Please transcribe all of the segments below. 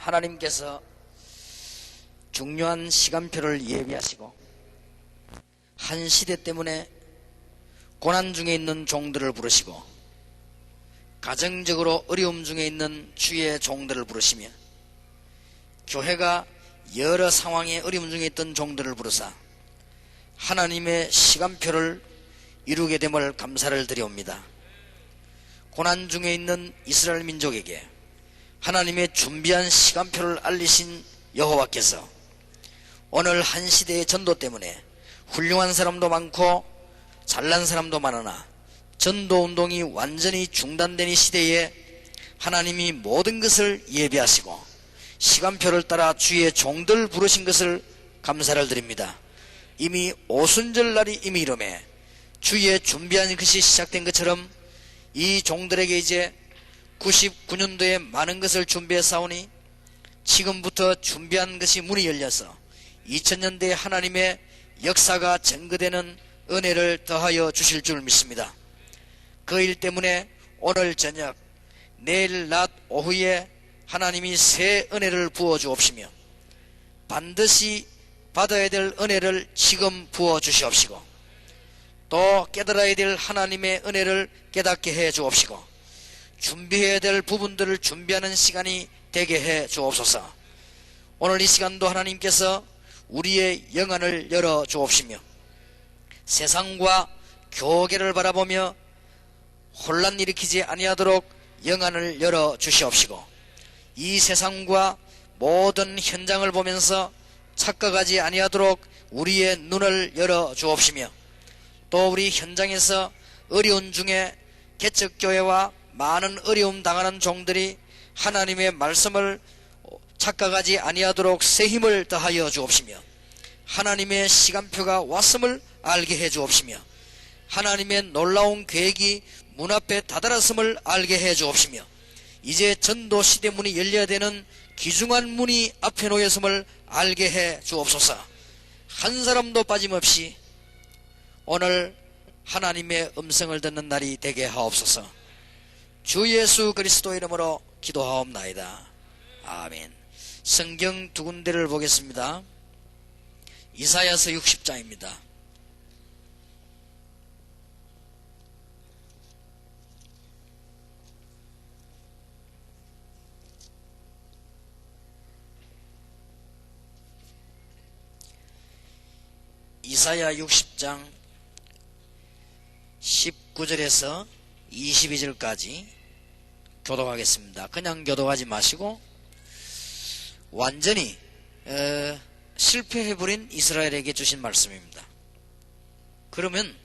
하나님께서 중요한 시간표를 예비하시고 한 시대 때문에 고난 중에 있는 종들을 부르시고 가정적으로 어려움 중에 있는 주의 종들을 부르시며 교회가 여러 상황에 어려움 중에 있던 종들을 부르사 하나님의 시간표를 이루게 됨을 감사를 드려옵니다. 고난 중에 있는 이스라엘 민족에게 하나님의 준비한 시간표를 알리신 여호와께서 오늘 한 시대의 전도 때문에 훌륭한 사람도 많고 잘난 사람도 많으나 전도운동이 완전히 중단된 이 시대에 하나님이 모든 것을 예비하시고 시간표를 따라 주의 종들 부르신 것을 감사를 드립니다. 이미 오순절날이 이미 이름에 주의 준비한 것이 시작된 것처럼 이 종들에게 이제 99년도에 많은 것을 준비해 싸우니 지금부터 준비한 것이 문이 열려서 2000년대에 하나님의 역사가 증거되는 은혜를 더하여 주실 줄 믿습니다. 그 일 때문에 오늘 저녁 내일 낮 오후에 하나님이 새 은혜를 부어 주옵시며 반드시 받아야 될 은혜를 지금 부어 주시옵시고 또 깨달아야 될 하나님의 은혜를 깨닫게 해 주옵시고 준비해야 될 부분들을 준비하는 시간이 되게 해 주옵소서. 오늘 이 시간도 하나님께서 우리의 영안을 열어 주옵시며 세상과 교계를 바라보며 혼란 일으키지 아니하도록 영안을 열어 주시옵시고 이 세상과 모든 현장을 보면서 착각하지 아니하도록 우리의 눈을 열어 주옵시며 또 우리 현장에서 어려운 중에 개척교회와 많은 어려움 당하는 종들이 하나님의 말씀을 착각하지 아니하도록 새 힘을 더하여 주옵시며 하나님의 시간표가 왔음을 알게 해 주옵시며 하나님의 놀라운 계획이 문 앞에 다다랐음을 알게 해 주옵시며 이제 전도 시대 문이 열려야 되는 귀중한 문이 앞에 놓였음을 알게 해 주옵소서. 한 사람도 빠짐없이 오늘 하나님의 음성을 듣는 날이 되게 하옵소서. 주 예수 그리스도 이름으로 기도하옵나이다. 아멘. 성경 두 군데를 보겠습니다. 이사야서 60장입니다. 이사야 60장 19절에서 22절까지 교독하겠습니다. 그냥 교독하지 마시고 완전히 실패해버린 이스라엘에게 주신 말씀입니다. 그러면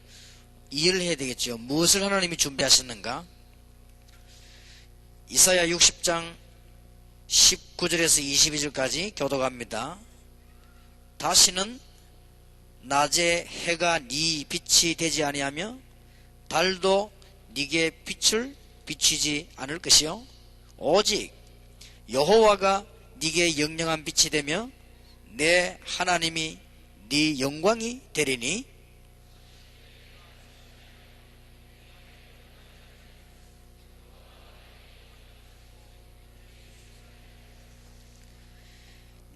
이해를 해야 되겠죠. 무엇을 하나님이 준비하셨는가? 이사야 60장 19절에서 22절까지 교독합니다. 다시는 낮에 해가 네 빛이 되지 아니하며 달도 네게 빛을 비추지 않을 것이요 오직 여호와가 네게 영영한 빛이 되며 내 하나님이 네 영광이 되리니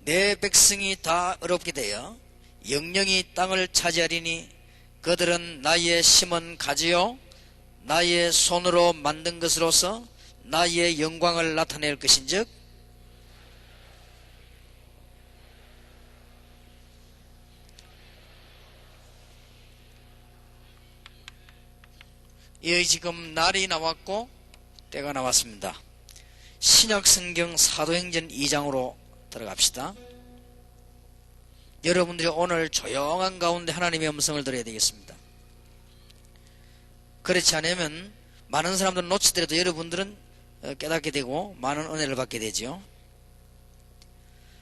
내 백성이 다 어렵게 되어 영영이 땅을 차지하리니 그들은 나의 심은 가지요 나의 손으로 만든 것으로서 나의 영광을 나타낼 것인즉 이 지금 날이 나왔고 때가 나왔습니다. 신약성경 사도행전 2장으로 들어갑시다. 여러분들이 오늘 조용한 가운데 하나님의 음성을 들어야 되겠습니다. 그렇지 않으면 많은 사람들은 놓치더라도 여러분들은 깨닫게 되고 많은 은혜를 받게 되죠.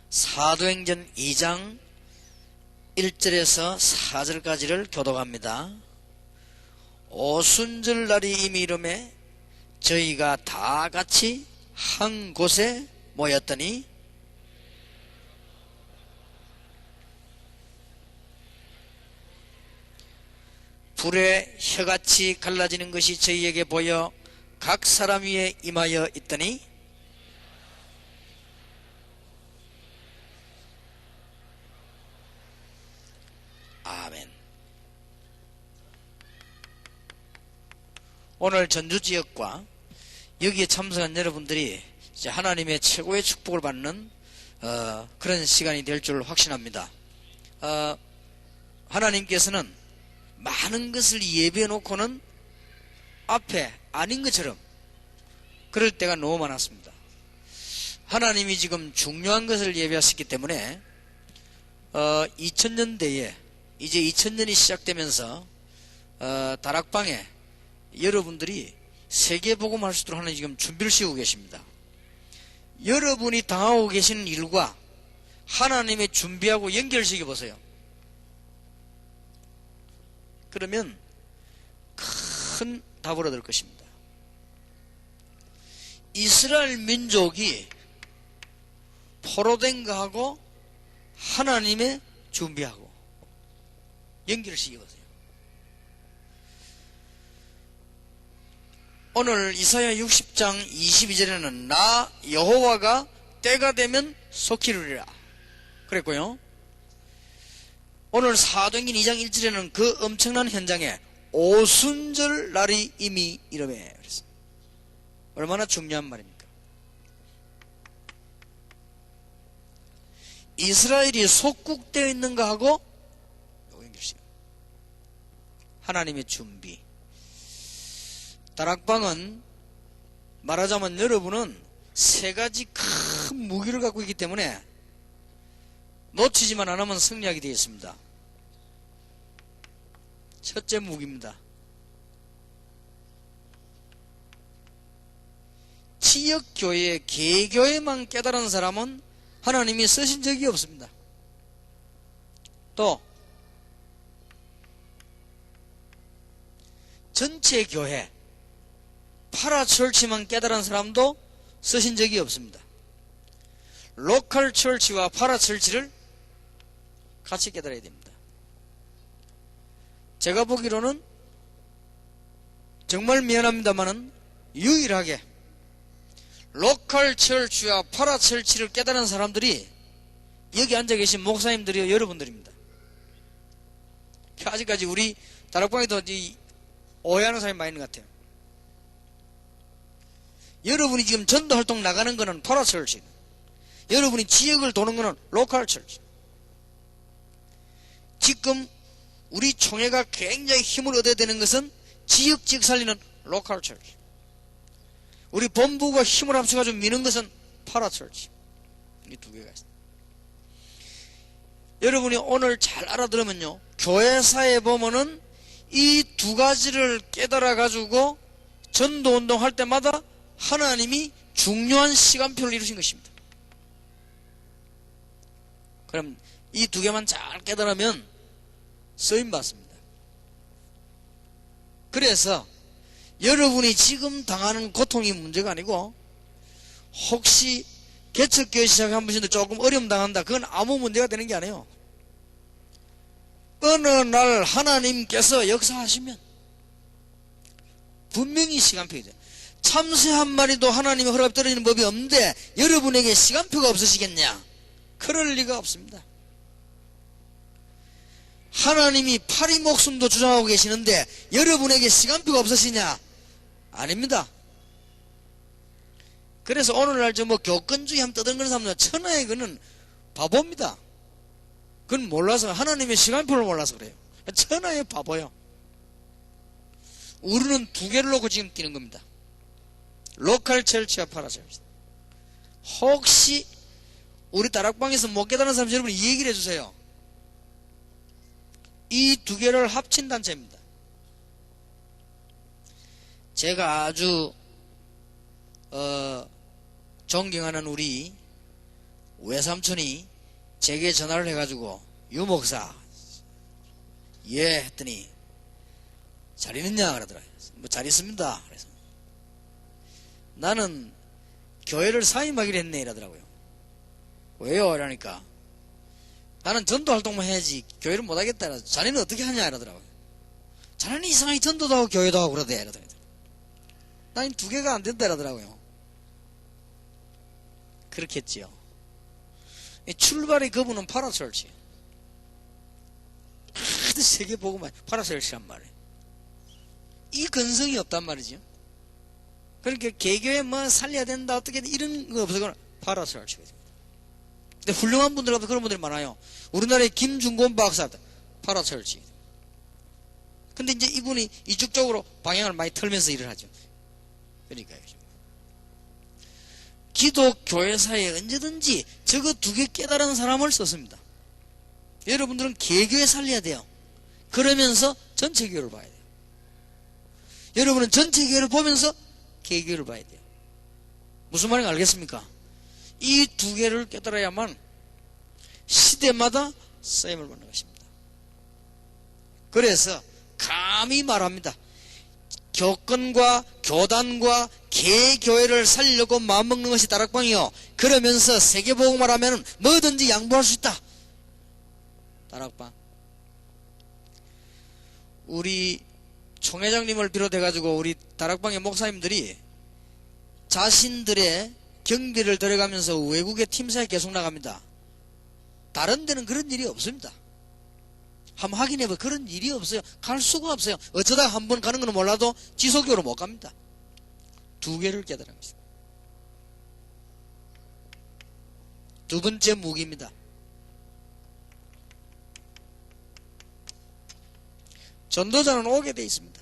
사도행전 2장 1절에서 4절까지를 교독합니다. 오순절 날이 이미 이름에 저희가 다 같이 한 곳에 모였더니 불에 혀같이 갈라지는 것이 저희에게 보여 각 사람 위에 임하여 있더니 오늘 전주 지역과 여기에 참석한 여러분들이 이제 하나님의 최고의 축복을 받는 그런 시간이 될 줄 확신합니다. 하나님께서는 많은 것을 예비해 놓고는 앞에 아닌 것처럼 그럴 때가 너무 많았습니다. 하나님이 지금 중요한 것을 예비하셨기 때문에 2000년대에 이제 2000년이 시작되면서 다락방에 여러분들이 세계복음 할 수 있도록 하나님 지금 준비를 씌우고 계십니다. 여러분이 당하고 계시는 일과 하나님의 준비하고 연결시켜 보세요. 그러면 큰 답을 얻을 것입니다. 이스라엘 민족이 포로된 거하고 하나님의 준비하고 연결을 시켜보세요. 오늘 이사야 60장 22절에는 나 여호와가 때가 되면 속히 이루리라 그랬고요. 오늘 사도행전 2장 1절에는 그 엄청난 현장에 오순절 날이 이미 이르매 그랬어요. 얼마나 중요한 말입니까? 이스라엘이 속국되어 있는 거하고 하나님의 준비. 다락방은 말하자면 여러분은 세 가지 큰 무기를 갖고 있기 때문에 놓치지만 않으면 승리하게 되어 있습니다. 첫째 무기입니다. 지역교회, 개교회만 깨달은 사람은 하나님이 쓰신 적이 없습니다. 또 전체 교회, 파라철치만 깨달은 사람도 쓰신 적이 없습니다. 로컬 철치와 파라철치를 같이 깨달아야 됩니다. 제가 보기로는 정말 미안합니다만은 유일하게 로컬 철치와 파라철치를 깨달은 사람들이 여기 앉아 계신 목사님들이요 여러분들입니다. 아직까지 우리 다락방에도 오해하는 사람이 많이 있는 것 같아요. 여러분이 지금 전도활동 나가는 거는 파라철치, 여러분이 지역을 도는 거는 로컬 철치. 지금 우리 총회가 굉장히 힘을 얻어야 되는 것은 지역 살리는 로컬 철치. 우리 본부가 힘을 합쳐가지고 미는 것은 파라철치. 이 두 개가 있습니다. 여러분이 오늘 잘 알아들으면요, 교회사에 보면은 이 두 가지를 깨달아가지고 전도운동 할 때마다 하나님이 중요한 시간표를 이루신 것입니다. 그럼 이 두 개만 잘 깨달으면 쓰임받습니다. 그래서 여러분이 지금 당하는 고통이 문제가 아니고 혹시 개척교회 시작한 분인데 조금 어려움 당한다. 그건 아무 문제가 되는 게 아니에요. 어느 날 하나님께서 역사하시면 분명히 시간표가 돼요. 참새 한 마리도 하나님의 허락에 떨어지는 법이 없는데 여러분에게 시간표가 없으시겠냐? 그럴 리가 없습니다. 하나님이 파리 목숨도 주장하고 계시는데 여러분에게 시간표가 없으시냐? 아닙니다. 그래서 오늘날 교권주의 하면 떠드는 사람들 천하의 그는 바보입니다. 그건 몰라서, 하나님의 시간표를 몰라서 그래요. 천하의 바보요. 우리는 두 개를 놓고 지금 뛰는 겁니다. 로컬 철치와 파라철치. 혹시 우리 다락방에서 못 깨달은 사람 여러분이 얘기를 해주세요. 이 두 개를 합친 단체입니다. 제가 아주 존경하는 우리 외삼촌이 제게 전화를 해가지고 유목사 예 했더니 잘 있느냐 그러더라고요. 뭐 잘 있습니다. 그래서 나는 교회를 사임하기로 했네 이러더라고요. 왜요? 이러니까 나는 전도 활동만 해야지 교회를 못하겠다. 이러서 자네는 어떻게 하냐 이러더라고요. 자네는 이상하게 전도도 하고 교회도 하고 그러대 이러더라고요. 나는 두 개가 안 된다 이러더라고요. 그렇겠지요. 출발의 그분은 파라철치. 하도 세계 보고만 파라철치란 말이에요. 이 근성이 없단 말이죠. 그러니까 개교에 뭐 살려야 된다 어떻게 이런 거 없어서 파라솔을 치게 됩니다. 근데 훌륭한 분들 같은 그런 분들이 많아요. 우리나라의 김중곤 박사 파라솔을 치게 됩니다. 근데 이제 이분이 이쪽적으로 방향을 많이 틀면서 일을 하죠. 그러니까요. 기독교회사에 언제든지 저거 두 개 깨달은 사람을 썼습니다. 여러분들은 개교에 살려야 돼요. 그러면서 전체 교회를 봐야 돼요. 여러분은 전체 교회를 보면서 개교를 봐야 돼요. 무슨 말인지 알겠습니까? 이 두 개를 깨달아야만 시대마다 쓰임을 받는 것입니다. 그래서 감히 말합니다. 교권과 교단과 개교회를 살리려고 마음먹는 것이 다락방이요. 그러면서 세계복음을 하면 뭐든지 양보할 수 있다. 다락방. 우리 총회장님을 비롯해가지고 우리 다락방의 목사님들이 자신들의 경비를 들어가면서 외국의 팀사에 계속 나갑니다. 다른 데는 그런 일이 없습니다. 한번 확인해봐. 그런 일이 없어요. 갈 수가 없어요. 어쩌다 한 번 가는 건 몰라도 지속적으로 못 갑니다. 두 개를 깨달은 것입니다. 두 번째 무기입니다. 전도자는 오게 돼 있습니다.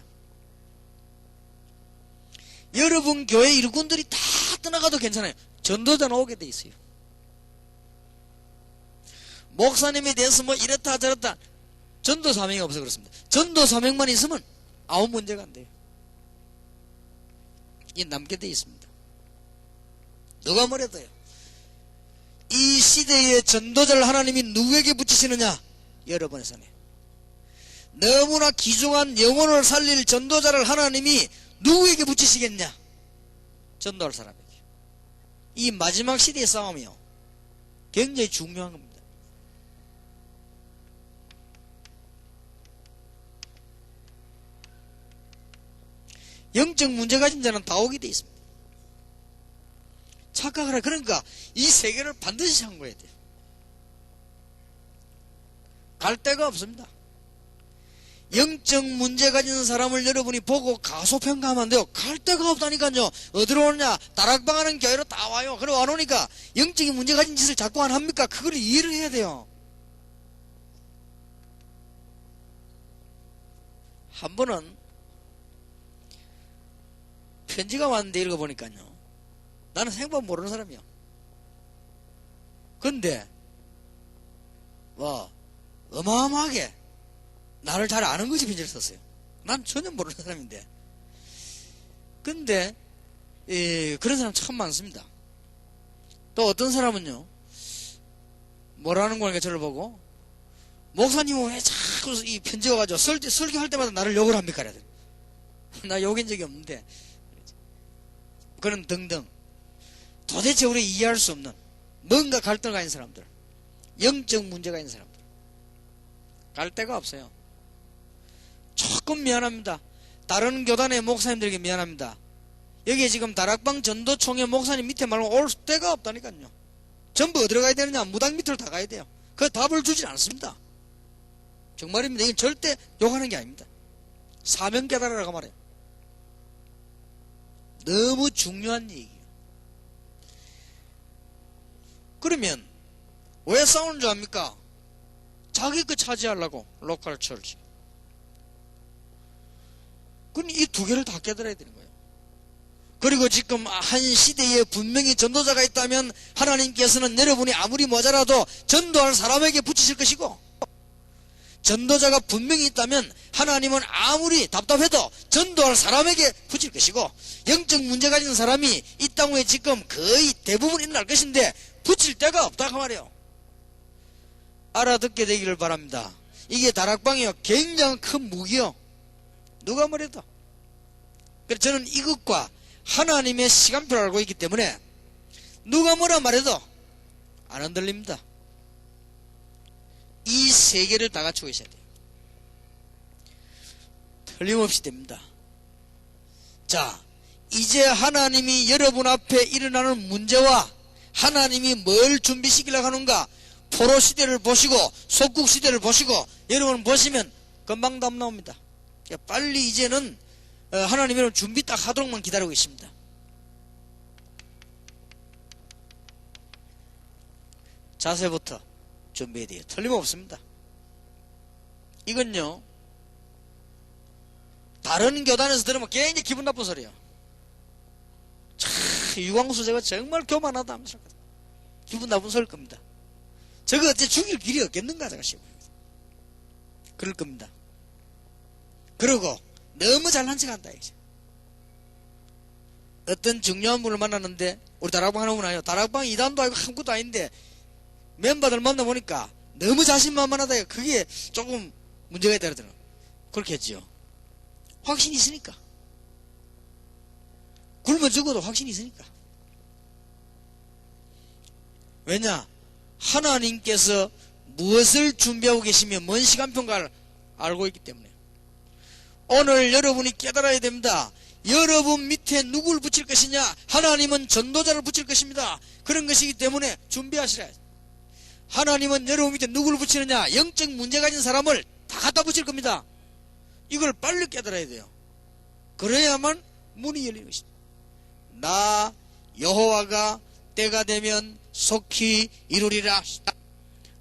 여러분 교회 일꾼들이 다 떠나가도 괜찮아요. 전도자는 오게 돼 있어요. 목사님에 대해서 뭐 이렇다 저렇다 전도 사명이 없어 그렇습니다. 전도 사명만 있으면 아무 문제가 안 돼요. 이게 남게 돼 있습니다. 누가 뭐래도요. 이 시대의 전도자를 하나님이 누구에게 붙이시느냐? 여러분의 손에. 너무나 귀중한 영혼을 살릴 전도자를 하나님이 누구에게 붙이시겠냐? 전도할 사람에게. 이 마지막 시대의 싸움이요. 굉장히 중요한 겁니다. 영적 문제 가진 자는 다 오게 돼 있습니다. 착각하라. 그러니까 이 세계를 반드시 참고해야 돼요. 갈 데가 없습니다. 영적 문제 가진 사람을 여러분이 보고 가소평가하면 안 돼요. 갈 데가 없다니까요. 어디로 오느냐? 다락방하는 교회로 다 와요. 그래 와놓으니까 영적인 문제 가진 짓을 자꾸 안 합니까? 그걸 이해를 해야 돼요. 한 번은 편지가 왔는데 읽어보니까요. 나는 생판 모르는 사람이야. 근데 어마어마하게 나를 잘 아는 것이 편지를 썼어요. 난 전혀 모르는 사람인데. 근데 그런 사람 참 많습니다. 또 어떤 사람은요. 뭐라는 거니까 저를 보고 목사님은 왜 자꾸 이 편지 와가지고 설교할 때마다 나를 욕을 합니까? 나 욕인 적이 없는데. 그런 등등 도대체 우리 이해할 수 없는 뭔가 갈등가 있는 사람들, 영적 문제가 있는 사람들 갈 데가 없어요. 조금 미안합니다. 다른 교단의 목사님들에게 미안합니다. 여기에 지금 다락방 전도총회 목사님 밑에 말고 올 데가 없다니까요. 전부 어디로 가야 되느냐? 무당 밑으로 다 가야 돼요. 그 답을 주진 않습니다. 정말입니다. 이건 절대 욕하는 게 아닙니다. 사명 깨달으라고 말해요. 너무 중요한 얘기예요. 그러면 왜 싸우는 줄 압니까? 자기 거 차지하려고. 로컬 철치. 그럼 이 두 개를 다 깨달아야 되는 거예요. 그리고 지금 한 시대에 분명히 전도자가 있다면 하나님께서는 여러분이 아무리 모자라도 전도할 사람에게 붙이실 것이고, 전도자가 분명히 있다면 하나님은 아무리 답답해도 전도할 사람에게 붙일 것이고, 영적 문제 가진 사람이 이 땅에 지금 거의 대부분 일어날 것인데 붙일 데가 없다 그 말이에요. 알아듣게 되기를 바랍니다. 이게 다락방이요. 굉장히 큰 무기요. 누가 뭐래도. 그래서 저는 이것과 하나님의 시간표를 알고 있기 때문에 누가 뭐라 말해도 안 흔들립니다. 이 세 개를 다 갖추고 있어야 돼요. 틀림없이 됩니다. 자, 이제 하나님이 여러분 앞에 일어나는 문제와 하나님이 뭘 준비시키려고 하는가, 포로 시대를 보시고 속국 시대를 보시고 여러분 보시면 금방 답 나옵니다. 빨리 이제는 하나님은 준비 딱 하도록만 기다리고 있습니다. 자세부터 준비해야 돼요. 틀림없습니다. 이건요, 다른 교단에서 들으면 굉장히 기분 나쁜 소리예요. 참, 유광수 제가 정말 교만하다 하면서 기분 나쁜 소리일 겁니다. 저거 어째 죽일 길이 없겠는가 제가 싶어요. 그럴 겁니다. 그러고 너무 잘난 척한다 이제. 어떤 중요한 분을 만났는데, 우리 다락방 하나 오나요? 다락방 이단도 아니고 아무것도 아닌데 멤버들 만나보니까 너무 자신만만하다. 그게 조금 문제가 있다 그러더라고요. 그렇게 했지요. 확신이 있으니까. 굶어 죽어도 확신이 있으니까. 왜냐? 하나님께서 무엇을 준비하고 계시며 뭔 시간표인가를 알고 있기 때문에. 오늘 여러분이 깨달아야 됩니다. 여러분 밑에 누구를 붙일 것이냐? 하나님은 전도자를 붙일 것입니다. 그런 것이기 때문에 준비하시라. 하나님은 여러분 밑에 누구를 붙이느냐? 영적 문제 가진 사람을 다 갖다 붙일 겁니다. 이걸 빨리 깨달아야 돼요. 그래야만 문이 열리는 것입니다. 나 여호와가 때가 되면 속히 이루리라.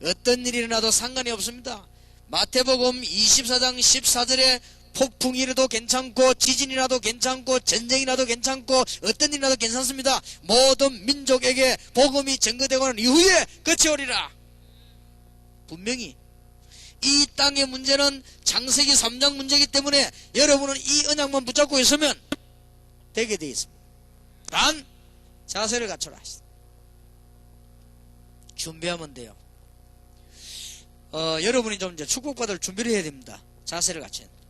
어떤 일이 일어나도 상관이 없습니다. 마태복음 24장 14절에 폭풍이 일어도 괜찮고 지진이 나도 괜찮고 전쟁이 나도 괜찮고 어떤 일이 나도 괜찮습니다. 모든 민족에게 복음이 전거되고 난 이후에 끝이 오리라. 분명히 이 땅의 문제는 창세기 3장 문제이기 때문에 여러분은 이 언약만 붙잡고 있으면 되게 되어 있습니다. 단 자세를 갖춰라. 준비하면 돼요. 여러분이 좀 이제 축복받을 준비를 해야 됩니다. 자세를 갖춰야 됩니다.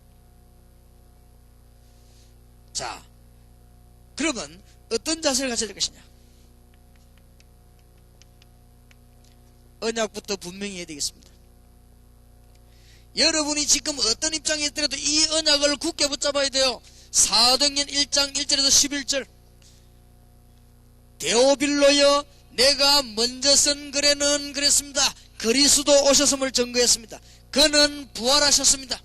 자, 그러면 어떤 자세를 갖춰야 될 것이냐? 언약부터 분명히 해야 되겠습니다. 여러분이 지금 어떤 입장에 있더라도 이 언약을 굳게 붙잡아야 돼요. 사도행전 1장 1절에서 11절. 데오빌로여, 내가 먼저 쓴 글에는 그랬습니다. 그리스도 오셨음을 증거했습니다. 그는 부활하셨습니다.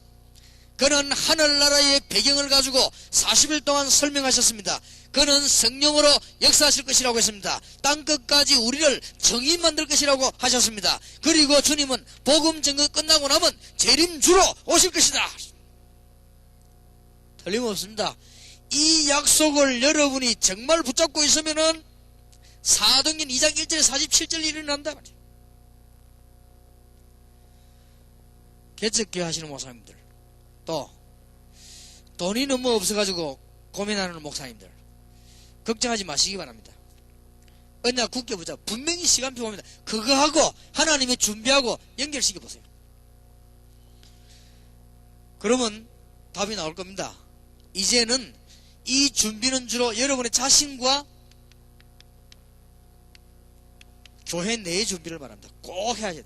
그는 하늘나라의 배경을 가지고 40일 동안 설명하셨습니다. 그는 성령으로 역사하실 것이라고 했습니다. 땅끝까지 우리를 정의 만들 것이라고 하셨습니다. 그리고 주님은 복음 증거 끝나고 나면 재림주로 오실 것이다. 틀림없습니다. 이 약속을 여러분이 정말 붙잡고 있으면은 사도행전 2장 1절에 47절 일어난다 말이에요. 개척교회 하시는 목사님들, 또 돈이 너무 없어가지고 고민하는 목사님들, 걱정하지 마시기 바랍니다. 언약 굳게 붙잡아 분명히 시간표 봅니다. 그거하고 하나님의 준비하고 연결시켜 보세요. 그러면 답이 나올 겁니다. 이제는 이 준비는 주로 여러분의 자신과 교회 내의 준비를 말합니다. 꼭 해야 돼요.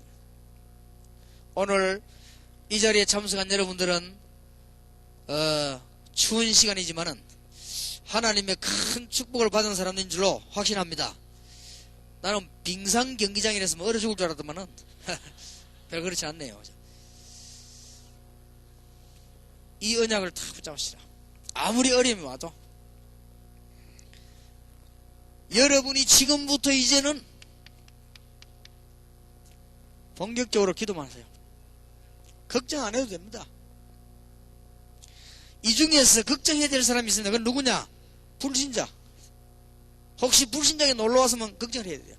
오늘 이 자리에 참석한 여러분들은 추운 시간이지만은 하나님의 큰 축복을 받은 사람인 줄로 확신합니다. 나는 빙상 경기장이라서 얼어 죽을 줄 알았더만은 별 그렇지 않네요. 이 언약을 탁 붙잡으시라. 아무리 어려움이 와도 여러분이 지금부터 이제는 본격적으로 기도만 하세요. 걱정 안 해도 됩니다. 이 중에서 걱정해야 될 사람이 있습니다. 그건 누구냐? 불신자. 혹시 불신자에 놀러왔으면 걱정을 해야 돼요.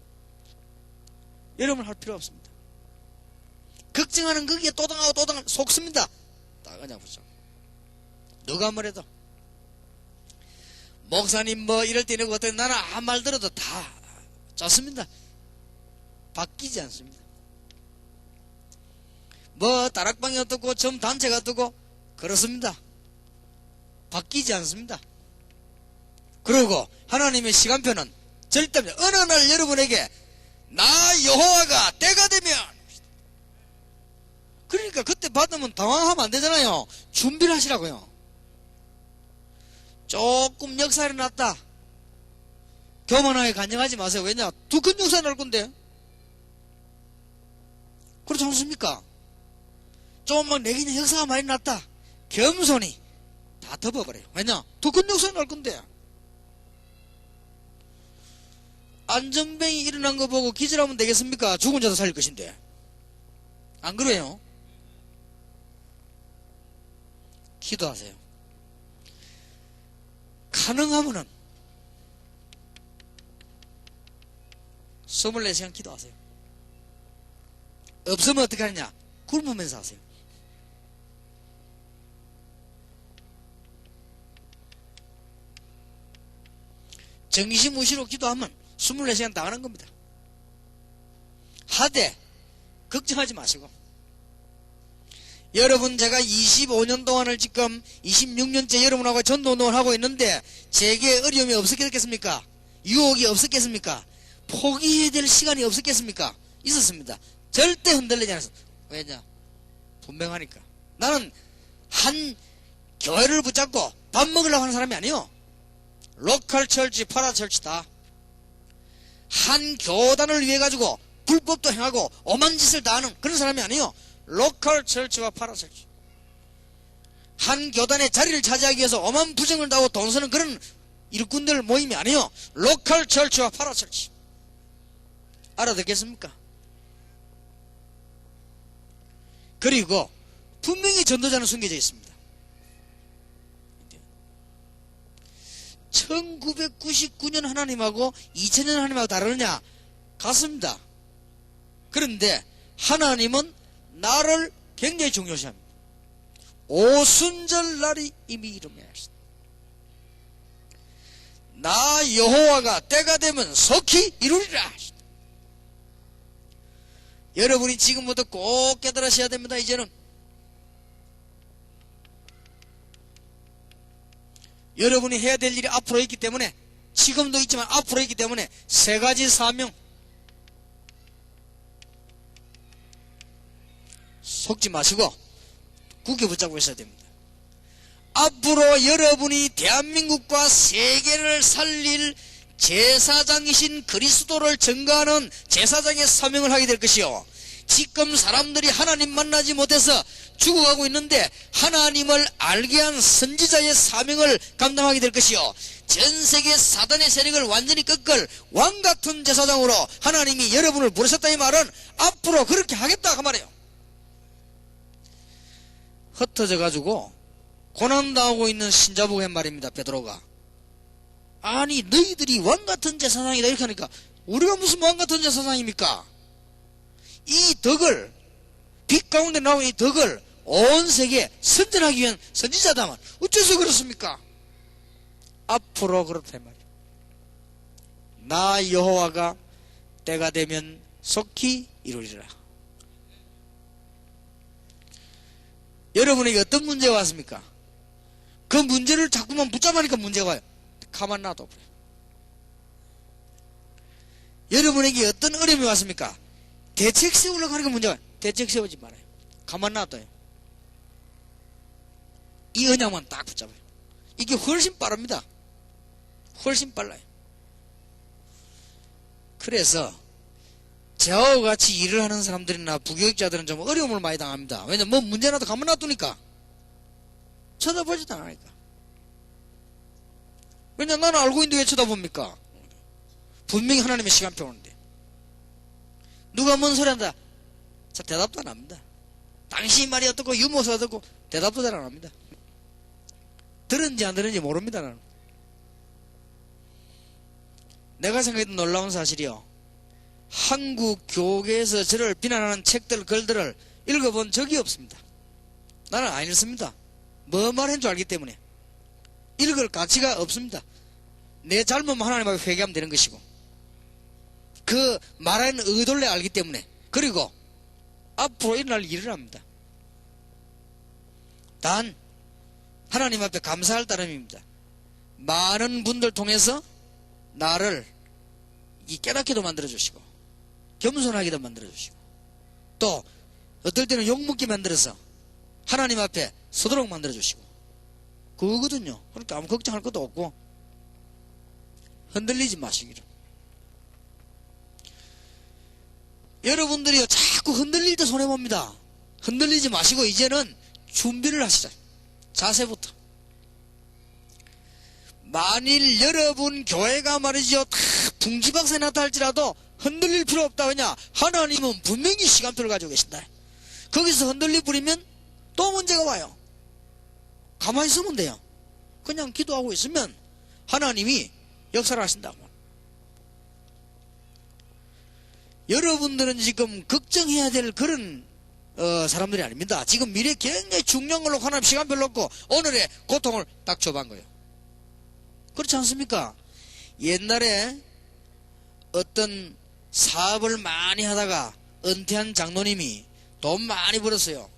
여러분 할 필요 없습니다. 걱정하는 거기에 또 당하고 속습니다. 딱 그냥 보죠. 누가 뭐래도 목사님 뭐 이럴 때 이러고 어때 나는 아무 말 들어도 다 좋습니다. 바뀌지 않습니다. 뭐 다락방이 어떻고 점 단체가 어떻고 그렇습니다. 바뀌지 않습니다. 그리고 하나님의 시간표는 절대 없습니다. 어느 날 여러분에게 나 여호와가 때가 되면, 그러니까 그때 받으면 당황하면 안 되잖아요. 준비를 하시라고요. 조금 역사 일어났다 교만하게 간증하지 마세요. 왜냐? 두 큰 역사 날 건데. 그렇지 않습니까? 조금만 내기는 역사가 많이 났다 겸손히 다 덮어버려요. 왜냐? 더 큰 역사가 날 건데. 안전뱅이 일어난 거 보고 기절하면 되겠습니까? 죽은 자도 살릴 것인데. 안 그래요? 기도하세요. 가능하면은 24시간 기도하세요. 없으면 어떻게 하느냐? 굶으면서 하세요. 정신무시로 기도하면 24시간 다 하는 겁니다. 하되 걱정하지 마시고, 여러분, 제가 25년 동안을 지금 26년째 여러분하고 전도운동을 하고 있는데 제게 어려움이 없었겠습니까? 유혹이 없었겠습니까? 포기해야 될 시간이 없었겠습니까? 있었습니다. 절대 흔들리지 않았어. 왜냐? 분명하니까. 나는 한 교회를 붙잡고 밥 먹으려고 하는 사람이 아니요. 로컬 철치, 파라철치 다 한 교단을 위해 가지고 불법도 행하고 오만 짓을 다 하는 그런 사람이 아니요. 로컬 철치와 파라철치, 한 교단의 자리를 차지하기 위해서 오만 부정을 다하고 돈 쓰는 그런 일꾼들 모임이 아니요. 로컬 철치와 파라철치. 알아듣겠습니까? 그리고 분명히 전도자는 숨겨져 있습니다. 1999년 하나님하고 2000년 하나님하고 다르느냐? 같습니다. 그런데 하나님은 나를 굉장히 중요시합니다. 오순절 날이 이미 이르매였습니다. 나 여호와가 때가 되면 속히 이루리라. 여러분이 지금부터 꼭 깨달으셔야 됩니다. 이제는 여러분이 해야 될 일이 앞으로 있기 때문에, 지금도 있지만 앞으로 있기 때문에 세 가지 사명, 속지 마시고 굳게 붙잡고 있어야 됩니다. 앞으로 여러분이 대한민국과 세계를 살릴 제사장이신 그리스도를 증거하는 제사장의 사명을 하게 될 것이요, 지금 사람들이 하나님 만나지 못해서 죽어가고 있는데 하나님을 알게 한 선지자의 사명을 감당하게 될 것이요, 전세계 사단의 세력을 완전히 꺾을 왕같은 제사장으로 하나님이 여러분을 부르셨다. 이 말은 앞으로 그렇게 하겠다 그 말이에요. 흩어져 가지고 고난당하고 있는 신자복의 말입니다. 베드로가, 아니 너희들이 왕같은 제사장이다 이렇게 하니까 우리가 무슨 왕같은 제사장입니까? 이 덕을, 빛 가운데 나온 이 덕을 온 세계에 선전하기 위한 선지자다만 어째서 그렇습니까? 앞으로 그렇단 말이에요. 나 여호와가 때가 되면 속히 이루리라. 여러분에게 어떤 문제가 왔습니까? 그 문제를 자꾸만 붙잡으니까 문제가 와요. 가만 놔둬 버려요. 여러분에게 어떤 어려움이 왔습니까? 대책 세우려고 하니까 문제가 와요. 대책 세우지 말아요. 가만 놔둬요. 이 언약만 딱 붙잡아요. 이게 훨씬 빠릅니다. 훨씬 빨라요. 그래서 저와 같이 일을 하는 사람들이나 부교육자들은 좀 어려움을 많이 당합니다. 왜냐면 뭐 문제 나도 가만 놔두니까 쳐다보지도 않으니까. 왜냐면 나는 알고 있는데 왜 쳐다봅니까? 분명히 하나님의 시간표 오는데 누가 뭔 소리 한다, 자 대답도 안 합니다. 당신 말이 어떻고 유머가 어떻고 대답도 잘 안 합니다. 들은지 안 들은지 모릅니다. 나는. 내가 생각했던 놀라운 사실이요, 한국 교계에서 저를 비난하는 책들, 글들을 읽어본 적이 없습니다. 나는 안 읽습니다. 뭐 말한 줄 알기 때문에. 읽을 가치가 없습니다. 내 잘못만 하나님 앞에 회개하면 되는 것이고, 그 말하는 의도를 알기 때문에. 그리고 앞으로 일어날 일을 합니다. 단 하나님 앞에 감사할 따름입니다. 많은 분들 통해서 나를 깨닫게도 만들어주시고 겸손하게도 만들어주시고, 또 어떨 때는 욕먹게 만들어서 하나님 앞에 서도록 만들어주시고, 그거거든요. 그러니까 아무 걱정할 것도 없고 흔들리지 마시기를. 여러분들이 자꾸 흔들릴 때 손해봅니다. 흔들리지 마시고 이제는 준비를 하시자. 자세부터. 만일 여러분 교회가 말이죠 다 풍지박산이 났다 할지라도 흔들릴 필요 없다. 왜냐? 하나님은 분명히 시간표를 가지고 계신다. 거기서 흔들리 부리면 또 문제가 와요. 가만히 있으면 돼요. 그냥 기도하고 있으면 하나님이 역사를 하신다고. 여러분들은 지금 걱정해야 될 그런 사람들이 아닙니다. 지금 미래 굉장히 중요한 걸로 하나님 시간별로 없고 오늘의 고통을 딱 줘본 거예요. 그렇지 않습니까? 옛날에 어떤 사업을 많이 하다가 은퇴한 장로님이 돈 많이 벌었어요.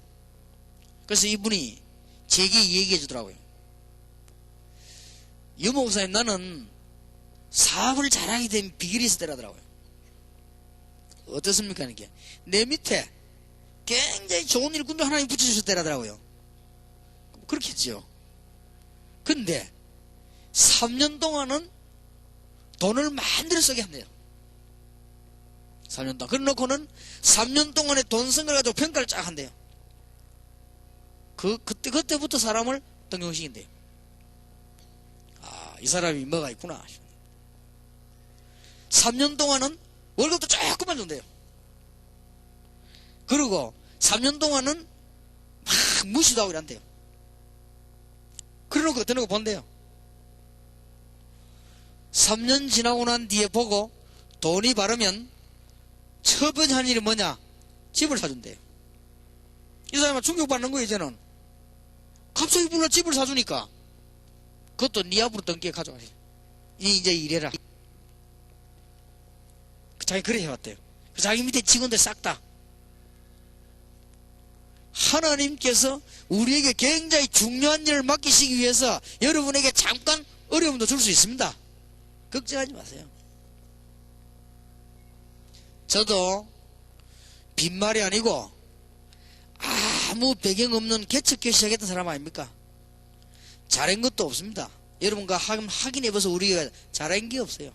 그래서 이분이 제게 얘기해 주더라고요. 유 목사님, 나는 사업을 잘하게 된 비결이 있었더라고요. 어떻습니까? 이게 내 밑에 굉장히 좋은 일꾼도 하나님 붙여주셨더라고요. 그렇겠죠. 근데 3년 동안은 돈을 마음대로 쓰게 한대요. 3년 동안. 그래 놓고는 3년 동안에 돈 쓴 걸 가지고 평가를 쫙 한대요. 그때부터 사람을 등용시킨대요. 아, 이 사람이 뭐가 있구나. 3년 동안은 월급도 조금만 준대요. 그리고 3년 동안은 막 무시도 하고 이란대요. 그래 놓고 어떤 거 본대요. 3년 지나고 난 뒤에 보고 돈이 바르면 첫 번째 한 일이 뭐냐? 집을 사준대요. 이 사람은 충격받는 거예요. 이제는 갑자기 불러 집을 사주니까 그것도 네 앞으로 등기에 가져가시. 이제 이래라. 자기 그래 해왔대요. 자기 밑에 직원들 싹 다. 하나님께서 우리에게 굉장히 중요한 일을 맡기시기 위해서 여러분에게 잠깐 어려움도 줄 수 있습니다. 걱정하지 마세요. 저도 빈말이 아니고 아무 배경 없는 개척교회 시작했던 사람 아닙니까? 잘한 것도 없습니다. 여러분과 확인해봐서 우리가 잘한 게 없어요.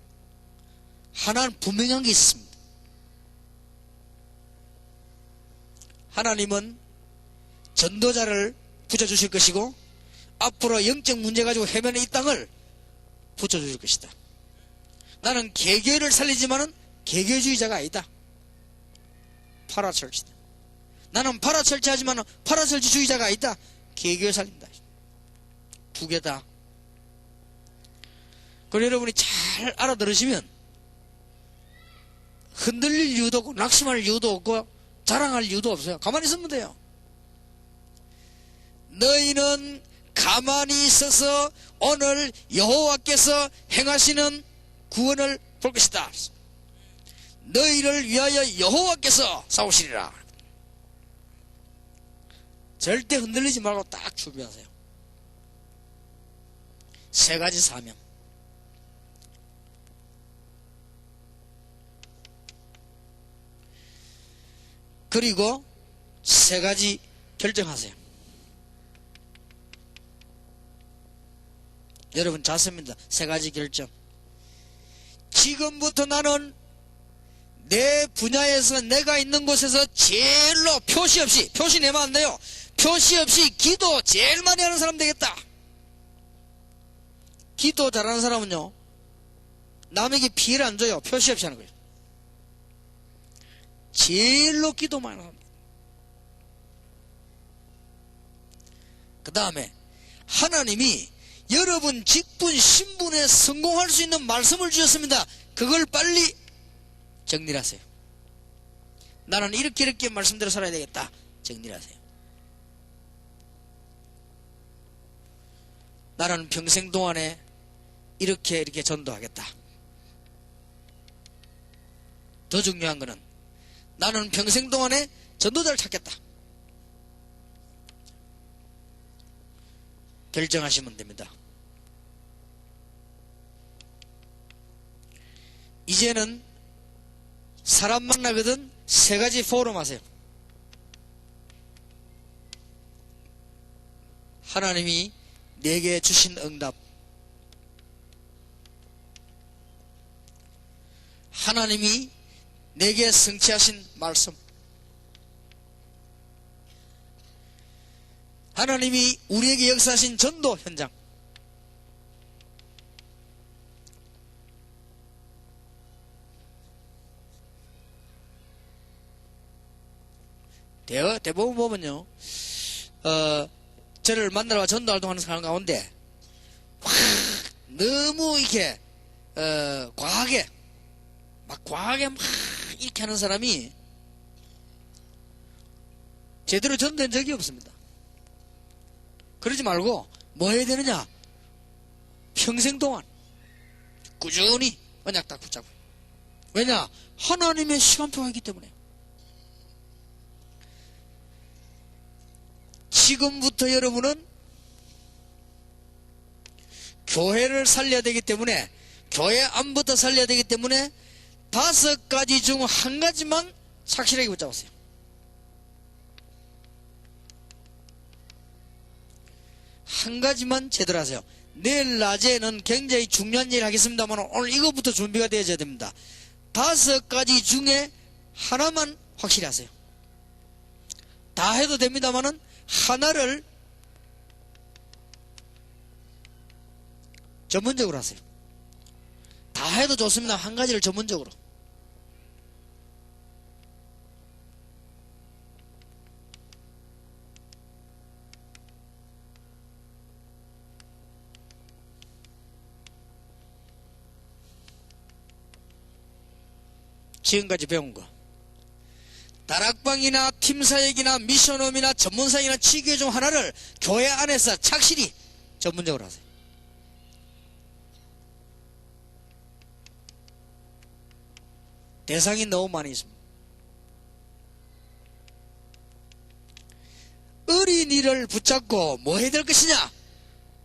하나는 분명한 게 있습니다. 하나님은 전도자를 붙여주실 것이고 앞으로 영적 문제 가지고 헤매는 이 땅을 붙여주실 것이다. 나는 개교를 살리지만은 개교주의자가 아니다. 파라철치다. 나는 파라철치하지만은 파라철치주의자가 아니다. 개교를 살린다. 두 개다. 그걸 여러분이 잘 알아들으시면 흔들릴 이유도 없고 낙심할 이유도 없고 자랑할 이유도 없어요. 가만히 있으면 돼요. 너희는 가만히 있어서 오늘 여호와께서 행하시는 구원을 볼 것이다. 너희를 위하여 여호와께서 싸우시리라. 절대 흔들리지 말고 딱 준비하세요. 세 가지 사명. 그리고 세 가지 결정하세요. 여러분 잤습니다. 세 가지 결정. 지금부터 나는 내 분야에서 내가 있는 곳에서 제일로 표시 없이, 표시 내면 안 돼요. 표시 없이 기도 제일 많이 하는 사람 되겠다. 기도 잘하는 사람은요, 남에게 피해를 안 줘요. 표시 없이 하는 거예요. 제일로 기도만 합니다. 그 다음에 하나님이 여러분 직분 신분에 성공할 수 있는 말씀을 주셨습니다. 그걸 빨리 정리를 하세요. 나는 이렇게 말씀대로 살아야 되겠다. 정리를 하세요. 나는 평생 동안에 이렇게 전도하겠다. 더 중요한 것은 나는 평생 동안에 전도자를 찾겠다. 결정하시면 됩니다. 이제는 사람 만나거든 세 가지 포럼 하세요. 하나님이 내게 주신 응답, 하나님이 내게 성취하신 말씀, 하나님이 우리에게 역사하신 전도 현장. 대부분 보면요, 저를 만나러 전도 활동하는 사람 가운데 확 너무 이렇게 과하게 막 이렇게 하는 사람이 제대로 전도된 적이 없습니다. 그러지 말고 뭐 해야 되느냐? 평생 동안 꾸준히 언약 딱 붙잡고. 왜냐? 하나님의 시간표가 있기 때문에. 지금부터 여러분은 교회를 살려야 되기 때문에, 교회 안부터 살려야 되기 때문에 5가지 중 한 가지만 확실하게 붙잡았어요. 한 가지만 제대로 하세요. 내일 낮에는 굉장히 중요한 일을 하겠습니다만 오늘 이것부터 준비가 되어야 됩니다. 5가지 중에 하나만 확실히 하세요. 다 해도 됩니다만은 하나를 전문적으로 하세요. 다 해도 좋습니다. 한 가지를 전문적으로. 지금까지 배운 거, 다락방이나 팀사역이나 미션홈이나 전문사역이나 치교회 중 하나를 교회 안에서 착실히 전문적으로 하세요. 대상이 너무 많이 있습니다. 어린이를 붙잡고 뭐 해야 될 것이냐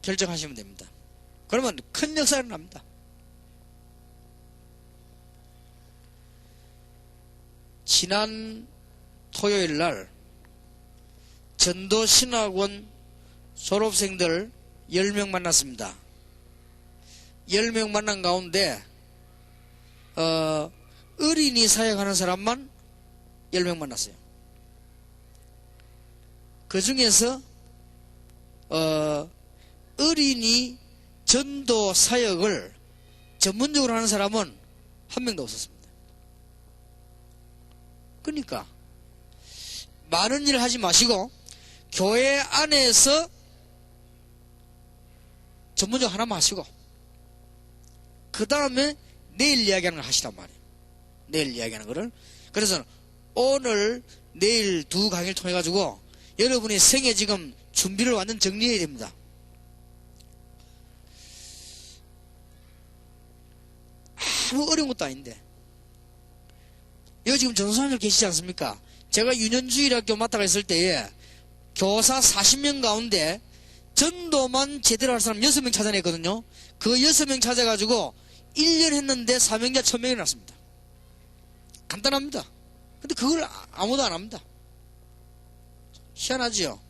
결정하시면 됩니다. 그러면 큰 역사가 납니다. 지난 토요일 날 전도신학원 졸업생들 10명 만났습니다. 10명 만난 가운데 어린이 사역하는 사람만 10명 만났어요. 그 중에서 어린이 전도 사역을 전문적으로 하는 사람은 한 명도 없었습니다. 그러니까 많은 일을 하지 마시고 교회 안에서 전문적으로 하나만 하시고 그 다음에 내일 이야기하는 걸 하시란 말이에요. 내일 이야기하는 거를. 그래서 오늘 내일 2 강의를 통해 가지고 여러분의 생애 지금 준비를 완전 정리해야 됩니다. 아무 어려운 것도 아닌데 여기 지금 전도사님들 계시지 않습니까? 제가 유년주일학교 맡아가 있을 때에 교사 40명 가운데 전도만 제대로 할 사람 6명 찾아냈거든요. 그 6명 찾아가지고 1년 했는데 사명자 1000명이 났습니다. 간단합니다. 근데 그걸 아무도 안 합니다. 희한하지요?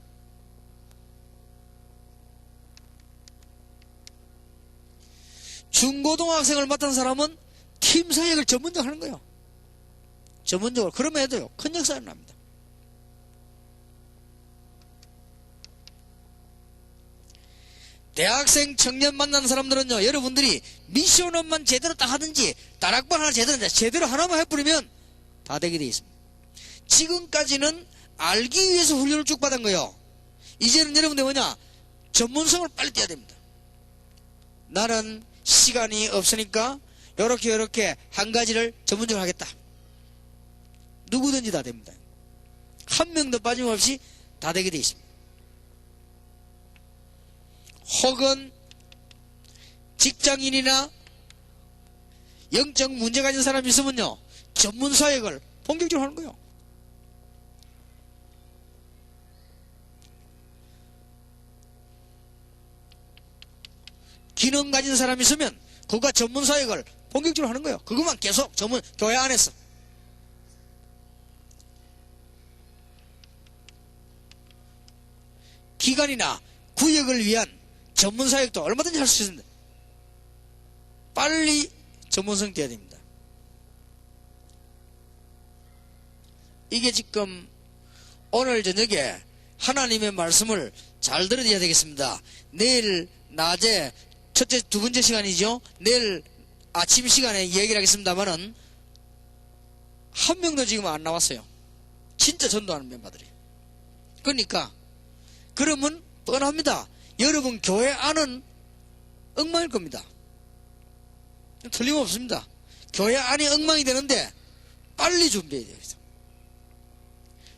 중고등학생을 맡은 사람은 팀 사역을 전문적으로 하는 거예요. 전문적으로. 그러면 해도요, 큰 역사가 납니다. 대학생, 청년 만나는 사람들은요, 여러분들이 미션업만 제대로 딱 하든지, 다락방 하나 제대로 하나만 해버리면 다 되게 돼 있습니다. 지금까지는 알기 위해서 훈련을 쭉 받은 거예요. 이제는 여러분들 뭐냐? 전문성을 빨리 떼야 됩니다. 나는 시간이 없으니까, 요렇게 한 가지를 전문적으로 하겠다. 누구든지 다 됩니다. 한 명도 빠짐없이 다 되게 돼 있습니다. 혹은 직장인이나 영적 문제 가진 사람이 있으면요, 전문 사역을 본격적으로 하는 거예요. 기능 가진 사람이 있으면 그가 전문 사역을 본격적으로 하는 거예요. 그것만 계속 전문 교회 안에서. 기관이나 구역을 위한 전문 사역도 얼마든지 할 수 있습니다. 빨리 전문성 돼야 됩니다. 이게 지금 오늘 저녁에 하나님의 말씀을 잘 들어야 되겠습니다. 내일 낮에 첫째, 2번째 시간이죠. 내일 아침 시간에 이야기를 하겠습니다만은 한 명도 지금 안 나왔어요. 진짜 전도하는 멤버들이. 그러니까 그러면 뻔합니다. 여러분 교회 안은 엉망일 겁니다. 틀림없습니다. 교회 안이 엉망이 되는데 빨리 준비해야 돼요.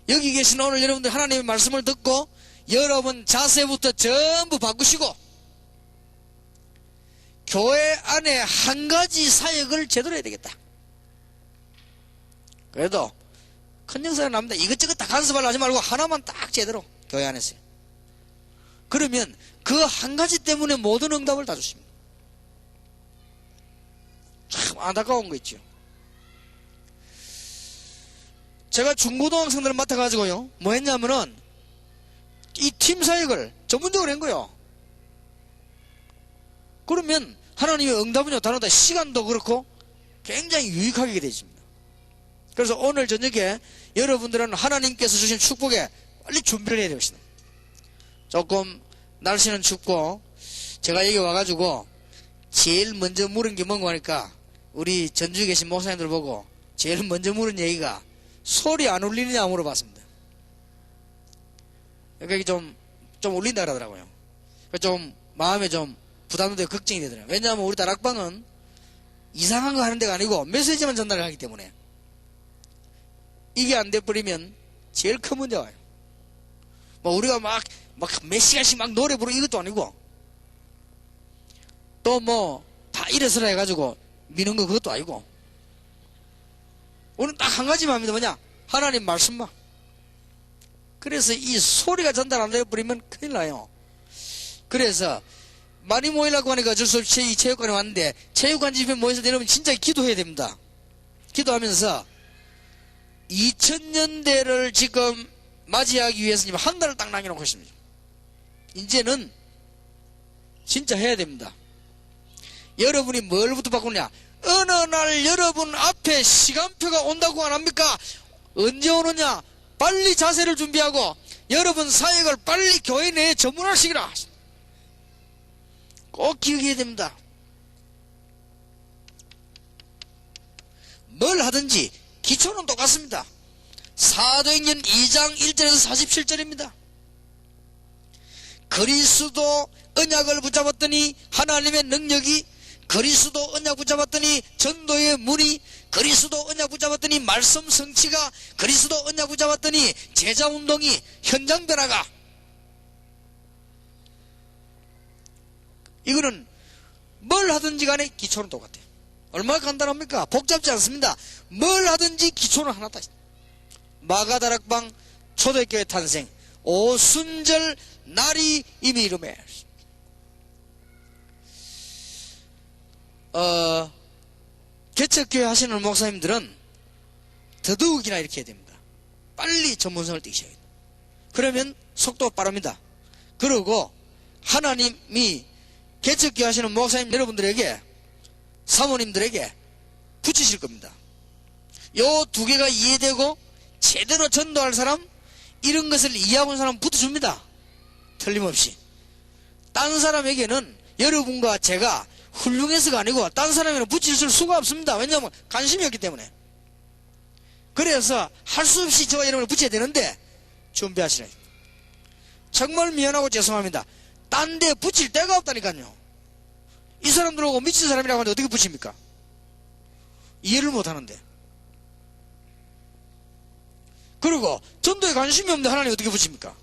여기 계신 오늘 여러분들 하나님의 말씀을 듣고 여러분 자세부터 전부 바꾸시고 교회 안에 한 가지 사역을 제대로 해야 되겠다. 그래도 큰 역사가 납니다. 이것저것 다 간섭을 하지 말고 하나만 딱 제대로 교회 안에서. 그러면 그 한 가지 때문에 모든 응답을 다 주십니다. 참 안타까운 거 있죠. 제가 중고등학생들을 맡아가지고요, 뭐 했냐면은 이 팀 사역을 전문적으로 한 거예요. 그러면 하나님의 응답은요, 다르다. 시간도 그렇고 굉장히 유익하게 되집니다. 그래서 오늘 저녁에 여러분들은 하나님께서 주신 축복에 빨리 준비를 해야 되겠습니다. 조금 날씨는 춥고 제가 여기 와가지고 제일 먼저 물은 게 뭔가 하니까 우리 전주에 계신 목사님들 보고 제일 먼저 물은 얘기가 소리 안 울리느냐 물어봤습니다. 그게 좀 울린다 그러더라고요. 좀 마음에 좀 부담도 되고 걱정이 되더라고요. 왜냐하면 우리 다락방은 이상한 거 하는 데가 아니고 메시지만 전달을 하기 때문에 이게 안 돼버리면 제일 큰 문제가 와요. 뭐 우리가 막 몇 시간씩 막 노래 부르고 이것도 아니고 또 뭐 다 이래서라 해가지고 미는 거 그것도 아니고 오늘 딱 한 가지만 합니다. 뭐냐? 하나님 말씀만. 그래서 이 소리가 전달 안 돼버리면 큰일 나요. 그래서 많이 모이려고 하니까 어쩔 수 없이 이 체육관에 왔는데 체육관 집에 모여서 여러분 진짜 기도해야 됩니다. 기도하면서 2000년대를 지금 맞이하기 위해서 지금 한 달을 딱 남겨놓고 있습니다. 이제는 진짜 해야 됩니다. 여러분이 뭘부터 바꾸냐? 어느 날 여러분 앞에 시간표가 온다고 안 합니까? 언제 오느냐? 빨리 자세를 준비하고 여러분 사역을 빨리 교회 내에 전문화시키라. 꼭 기억해야 됩니다. 뭘 하든지 기초는 똑같습니다. 사도행전 2장 1절에서 47절입니다. 그리스도 언약을 붙잡았더니 하나님의 능력이, 그리스도 언약 붙잡았더니 전도의 문이, 그리스도 언약 붙잡았더니 말씀 성취가, 그리스도 언약 붙잡았더니 제자운동이, 현장 변화가. 이거는 뭘 하든지 간에 기초는 똑같아요. 얼마나 간단합니까? 복잡지 않습니다. 뭘 하든지 기초는 하나다. 마가다락방 초대교회 탄생, 오순절 날이 이미 이름에 개척교회 하시는 목사님들은 더더욱이나 이렇게 해야 됩니다. 빨리 전문성을 띄셔야 돼요. 그러면 속도가 빠릅니다. 그리고 하나님이 개척교회 하시는 목사님 여러분들에게, 사모님들에게 붙이실 겁니다. 요 두 개가 이해되고 제대로 전도할 사람, 이런 것을 이해하고 있는 사람 붙어줍니다. 틀림없이. 딴 사람에게는 여러분과 제가 훌륭해서가 아니고 딴 사람에게는 붙이실 수가 없습니다. 왜냐하면 관심이 없기 때문에. 그래서 할 수 없이 저와 여러분을 붙여야 되는데 준비하시라. 정말 미안하고 죄송합니다. 딴 데 붙일 데가 없다니까요. 이 사람들하고 미친 사람이라고 하는데 어떻게 붙입니까? 이해를 못하는데. 그리고 전도에 관심이 없는데 하나님 어떻게 붙입니까?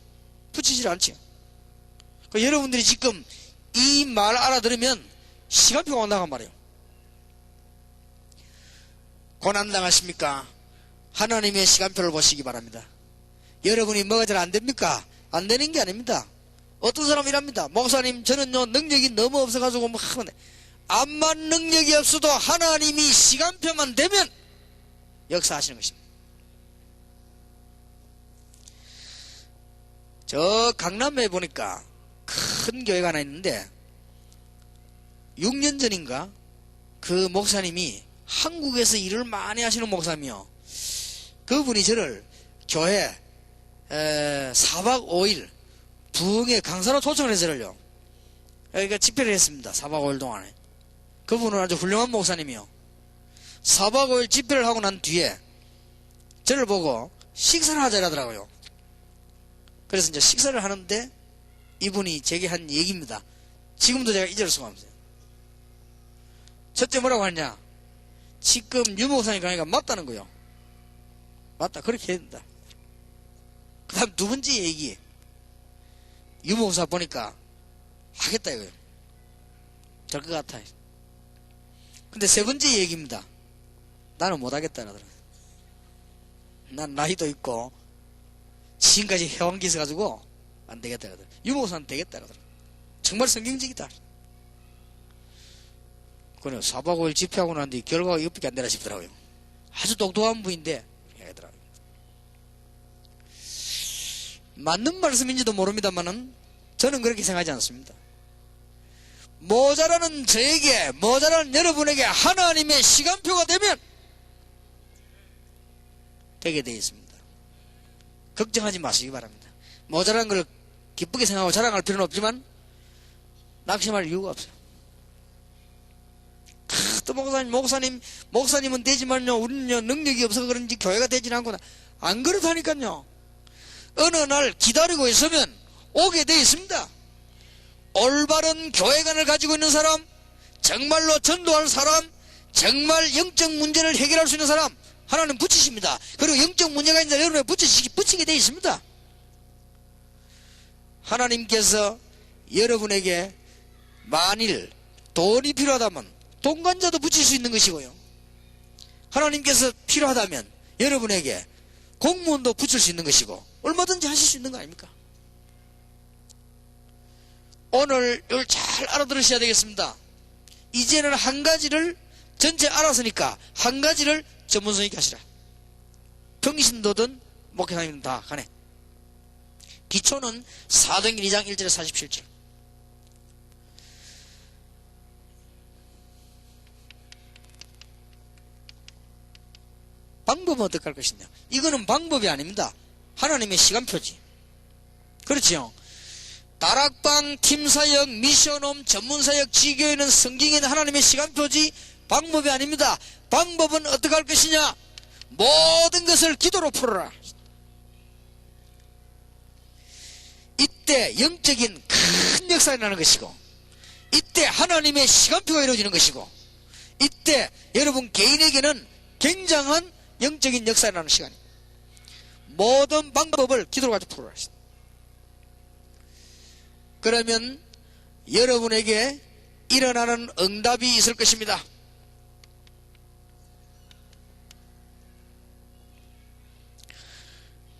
붙이질 않지. 그러니까 여러분들이 지금 이 말 알아들으면 시간표가 온다고 말이에요. 고난당하십니까? 하나님의 시간표를 보시기 바랍니다. 여러분이 뭐가 잘 안됩니까? 안되는 게 아닙니다. 어떤 사람이랍니다. 목사님 저는요 능력이 너무 없어가지고 뭐 하는데, 암만 능력이 없어도 하나님이 시간표만 되면 역사하시는 것입니다. 저 강남에 보니까 큰 교회가 하나 있는데 6년 전인가 그 목사님이 한국에서 일을 많이 하시는 목사님이요. 그분이 저를 교회 4박 5일 부흥회 강사로 초청을 해서 저를요, 여기가 집회를 했습니다. 4박 5일 동안에. 그분은 아주 훌륭한 목사님이요. 4박 5일 집회를 하고 난 뒤에 저를 보고 식사를 하자 이러더라고요. 그래서 이제 식사를 하는데 이분이 제게 한 얘기입니다. 지금도 제가 잊을 수가 없어요. 첫째 뭐라고 하냐? 지금 유목사님 강의가 맞다는 거요. 맞다. 그렇게 해야 된다. 그 다음 두 번째 얘기. 유목사 보니까 하겠다 이거요. 될 것 같아. 근데 세 번째 얘기입니다. 나는 못하겠다 그러더라고요. 난 나이도 있고 지금까지 해온 게 있어가지고 안 되겠다 그러더라고요. 유목사는 되겠다 그러더라고요. 정말 성경적이다. 그래 4박 5일 집회하고 난 뒤 결과가 이것밖에 안 되나 싶더라고요. 아주 똑똑한 분인데 하더라고요. 맞는 말씀인지도 모릅니다만은 저는 그렇게 생각하지 않습니다. 모자라는 저에게, 모자라는 여러분에게 하나님의 시간표가 되면 되게 되어 있습니다. 걱정하지 마시기 바랍니다. 모자란 걸 기쁘게 생각하고 자랑할 필요는 없지만 낙심할 이유가 없어요. 또 목사님은 되지만요, 우리는요, 능력이 없어서 그런지 교회가 되지는 않구나. 안 그렇다니까요. 어느 날 기다리고 있으면 오게 되어 있습니다. 올바른 교회관을 가지고 있는 사람, 정말로 전도할 사람, 정말 영적 문제를 해결할 수 있는 사람, 하나님 붙이십니다. 그리고 영적 문제가 있는 여러분에 붙이게 되어 있습니다. 하나님께서 여러분에게 만일 돈이 필요하다면 동관자도 붙일 수 있는 것이고요. 하나님께서 필요하다면 여러분에게 공무원도 붙일 수 있는 것이고 얼마든지 하실 수 있는 거 아닙니까? 오늘 이걸 잘 알아들으셔야 되겠습니다. 이제는 한 가지를 전체 알았으니까 한 가지를 전문성 있게 하시라. 평신도든 목회사님은 다 가네. 기초는 사도행전 2장 1절에 47절. 방법은 어떻게 할 것이냐? 이거는 방법이 아닙니다. 하나님의 시간표지. 그렇지요? 다락방, 팀사역, 미션홈, 전문사역, 지교회는 성경에 있는 하나님의 시간표지 방법이 아닙니다. 방법은 어떻게 할 것이냐? 모든 것을 기도로 풀어라. 이때 영적인 큰 역사가 일어나는 것이고, 이때 하나님의 시간표가 이루어지는 것이고, 이때 여러분 개인에게는 굉장한 영적인 역사가 일어나는 시간입니다. 모든 방법을 기도로 가지고 풀어라. 그러면 여러분에게 일어나는 응답이 있을 것입니다.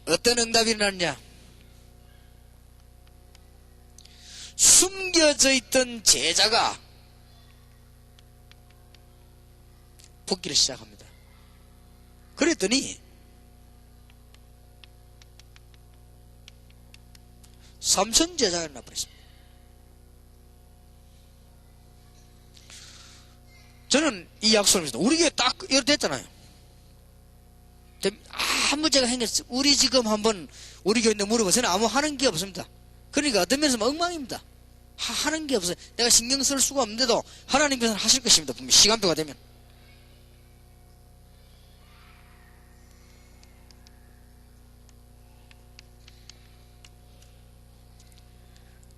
어떤 응답이 일어났냐? 숨겨져 있던 제자가 붙기를 시작합니다. 그랬더니 3천 제자가 나버렸습니다. 저는 이 약속을 믿습니다. 우리 교회 딱 이렇게 됐잖아요. 아무 제가 행했어요. 우리 지금 한번 우리 교회인데 물어보세요. 아무 하는 게 없습니다. 그러니까 어떤 면에서 엉망입니다. 하는 게 없어요. 내가 신경 쓸 수가 없는데도 하나님께서는 하실 것입니다. 분명히 시간표가 되면.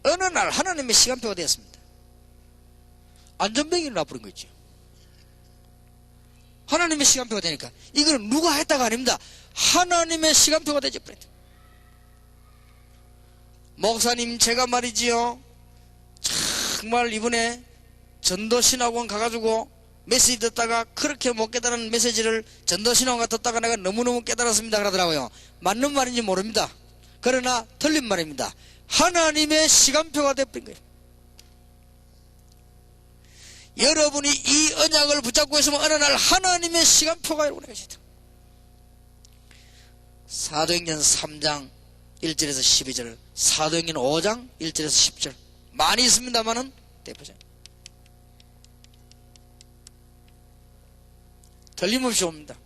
어느 날 하나님의 시간표가 되었습니다. 안전뱅이를 놔버린 거 있죠. 하나님의 시간표가 되니까 이거는 누가 했다가 아닙니다. 하나님의 시간표가 되죠. 목사님 제가 말이지요, 정말 이번에 전도신학원 가가지고 메시지 듣다가 그렇게 못 깨달은 메시지를 전도신학원 듣다가 내가 너무너무 깨달았습니다 그러더라고요. 맞는 말인지 모릅니다. 그러나 틀린 말입니다. 하나님의 시간표가 되어버린 거예요. 여러분이 이 언약을 붙잡고 있으면 어느 날 하나님의 시간표가 여러분의 것이다. 사도행전 3장 1절에서 12절, 사도행전 5장 1절에서 10절 많이 있습니다만은 대표적 틀림없이 옵니다.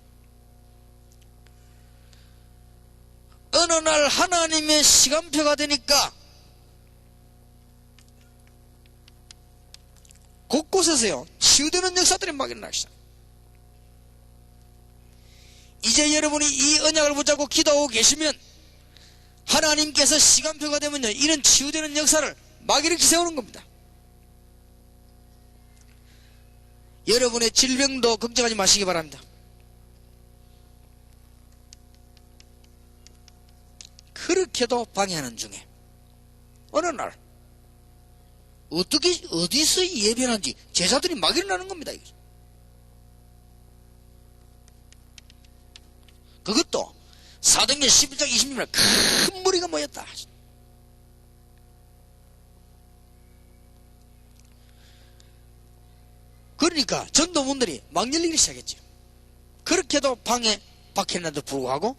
어느 날 하나님의 시간표가 되니까 곳곳에서요 치유되는 역사들이 막 일어나기 시작. 이제 여러분이 이 언약을 붙잡고 기도하고 계시면 하나님께서 시간표가 되면요, 이런 치유되는 역사를 막 이렇게 세우는 겁니다. 여러분의 질병도 걱정하지 마시기 바랍니다. 그렇게도 방해하는 중에 어느 날 어디서 예변한지 제자들이 막 일어나는 겁니다. 그것도 사도행전 11장 20절에 큰 무리가 모였다. 그러니까 전도문들이 막 열리기 시작했죠. 그렇게도 박혔는데도 불구하고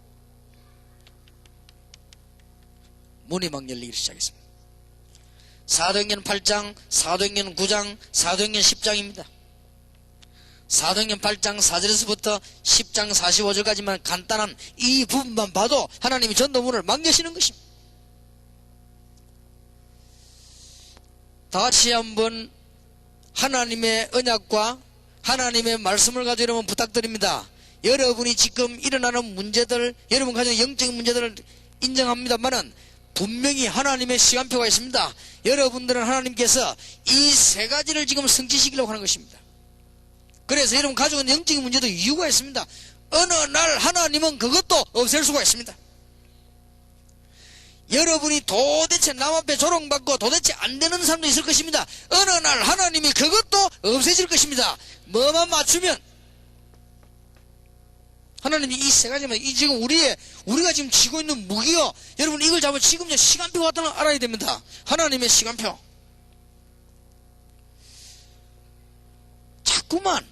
문이 막 열리기 시작했습니다. 사도행전 8장, 사도행전 9장, 사도행전 10장입니다. 사도행전 8장 4절에서부터 10장 45절까지만 간단한 이 부분만 봐도 하나님이 전도문을 막 여시는 것입니다. 다시 한번 하나님의 언약과 하나님의 말씀을 가지고 여러분 부탁드립니다. 여러분이 지금 일어나는 문제들, 여러분 가정의 영적인 문제들을 인정합니다만은 분명히 하나님의 시간표가 있습니다. 여러분들은 하나님께서 이 세 가지를 지금 성취시키려고 하는 것입니다. 그래서 여러분 가족은 영적인 문제도 이유가 있습니다. 어느 날 하나님은 그것도 없앨 수가 있습니다. 여러분이 도대체 남 앞에 조롱받고 도대체 안 되는 사람도 있을 것입니다. 어느 날 하나님이 그것도 없애질 것입니다. 뭐만 맞추면 하나님이 이 세 가지만, 이 지금 우리가 지금 쥐고 있는 무기요, 여러분 이걸 잡으면 지금 시간표 같은 걸 알아야 됩니다. 하나님의 시간표. 자꾸만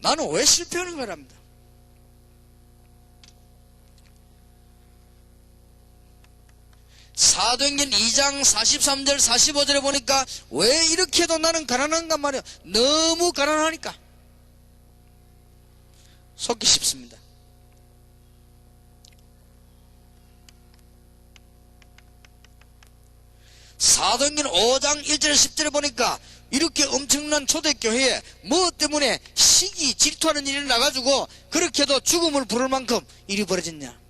나는 왜 실패하는 거랍니다. 사도행전 2장 43절 45절에 보니까 왜 이렇게 해도 나는 가난한가 말이야. 너무 가난하니까 속기 쉽습니다. 사도행전 5장 1절 10절에 보니까 이렇게 엄청난 초대교회에 뭐 때문에 시기 질투하는 일이 나가지고 그렇게도 죽음을 부를 만큼 일이 벌어졌냐.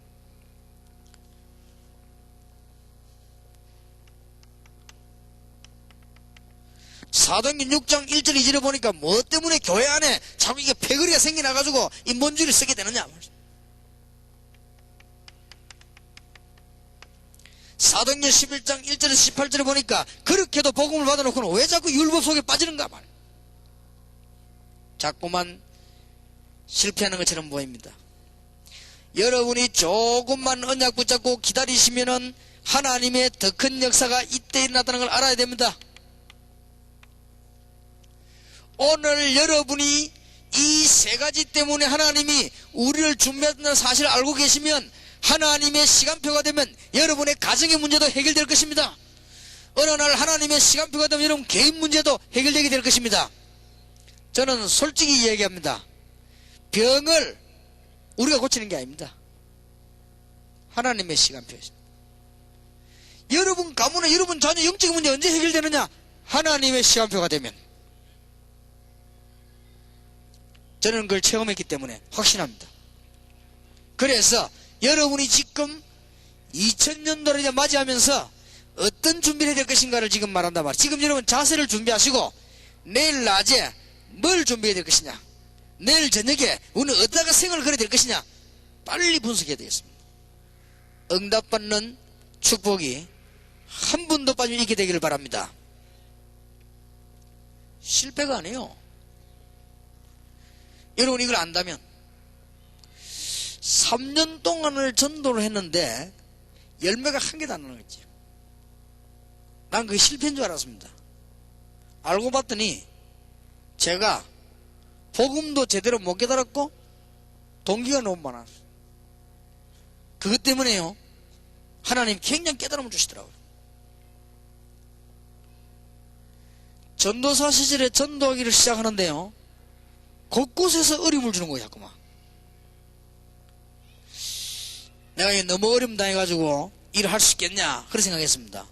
사도행전 6장 1절 2절에 보니까 뭐 때문에 교회 안에 자꾸 이게 패거리가 생겨나가지고 인본주의를 쓰게 되느냐. 사도행전 11장 1절에서 18절에 보니까 그렇게도 복음을 받아놓고는 왜 자꾸 율법 속에 빠지는가 말. 자꾸만 실패하는 것처럼 보입니다. 여러분이 조금만 언약 붙잡고 기다리시면은 하나님의 더 큰 역사가 이때 일어났다는 걸 알아야 됩니다. 오늘 여러분이 이 세 가지 때문에 하나님이 우리를 준비한다는 사실을 알고 계시면 하나님의 시간표가 되면 여러분의 가정의 문제도 해결될 것입니다. 어느 날 하나님의 시간표가 되면 여러분 개인 문제도 해결되게 될 것입니다. 저는 솔직히 얘기합니다. 병을 우리가 고치는 게 아닙니다. 하나님의 시간표입니다. 여러분 가문에 여러분 자녀 영적인 문제 언제 해결되느냐? 하나님의 시간표가 되면. 저는 그걸 체험했기 때문에 확신합니다. 그래서 여러분이 지금 2000년도를 이제 맞이하면서 어떤 준비를 해야 될 것인가를 지금 말한단 말이에요. 지금 여러분 자세를 준비하시고 내일 낮에 뭘 준비해야 될 것이냐, 내일 저녁에 우리는 어디다가 생을 걸어야 될 것이냐, 빨리 분석해야 되겠습니다. 응답받는 축복이 한 분도 빠지면 있게 되기를 바랍니다. 실패가 아니에요. 여러분 이걸 안다면 3년 동안을 전도를 했는데 열매가 한 개도 안 나는 거지. 난 그게 실패인 줄 알았습니다. 알고 봤더니 제가 복음도 제대로 못 깨달았고 동기가 너무 많았어요. 그것 때문에요, 하나님 굉장히 깨달음을 주시더라고요. 전도사 시절에 전도하기를 시작하는데요, 곳곳에서 어려움을 주는 거예요. 자꾸만 내가 너무 어려움 당해가지고 일을 할 수 있겠냐 그런 생각했습니다.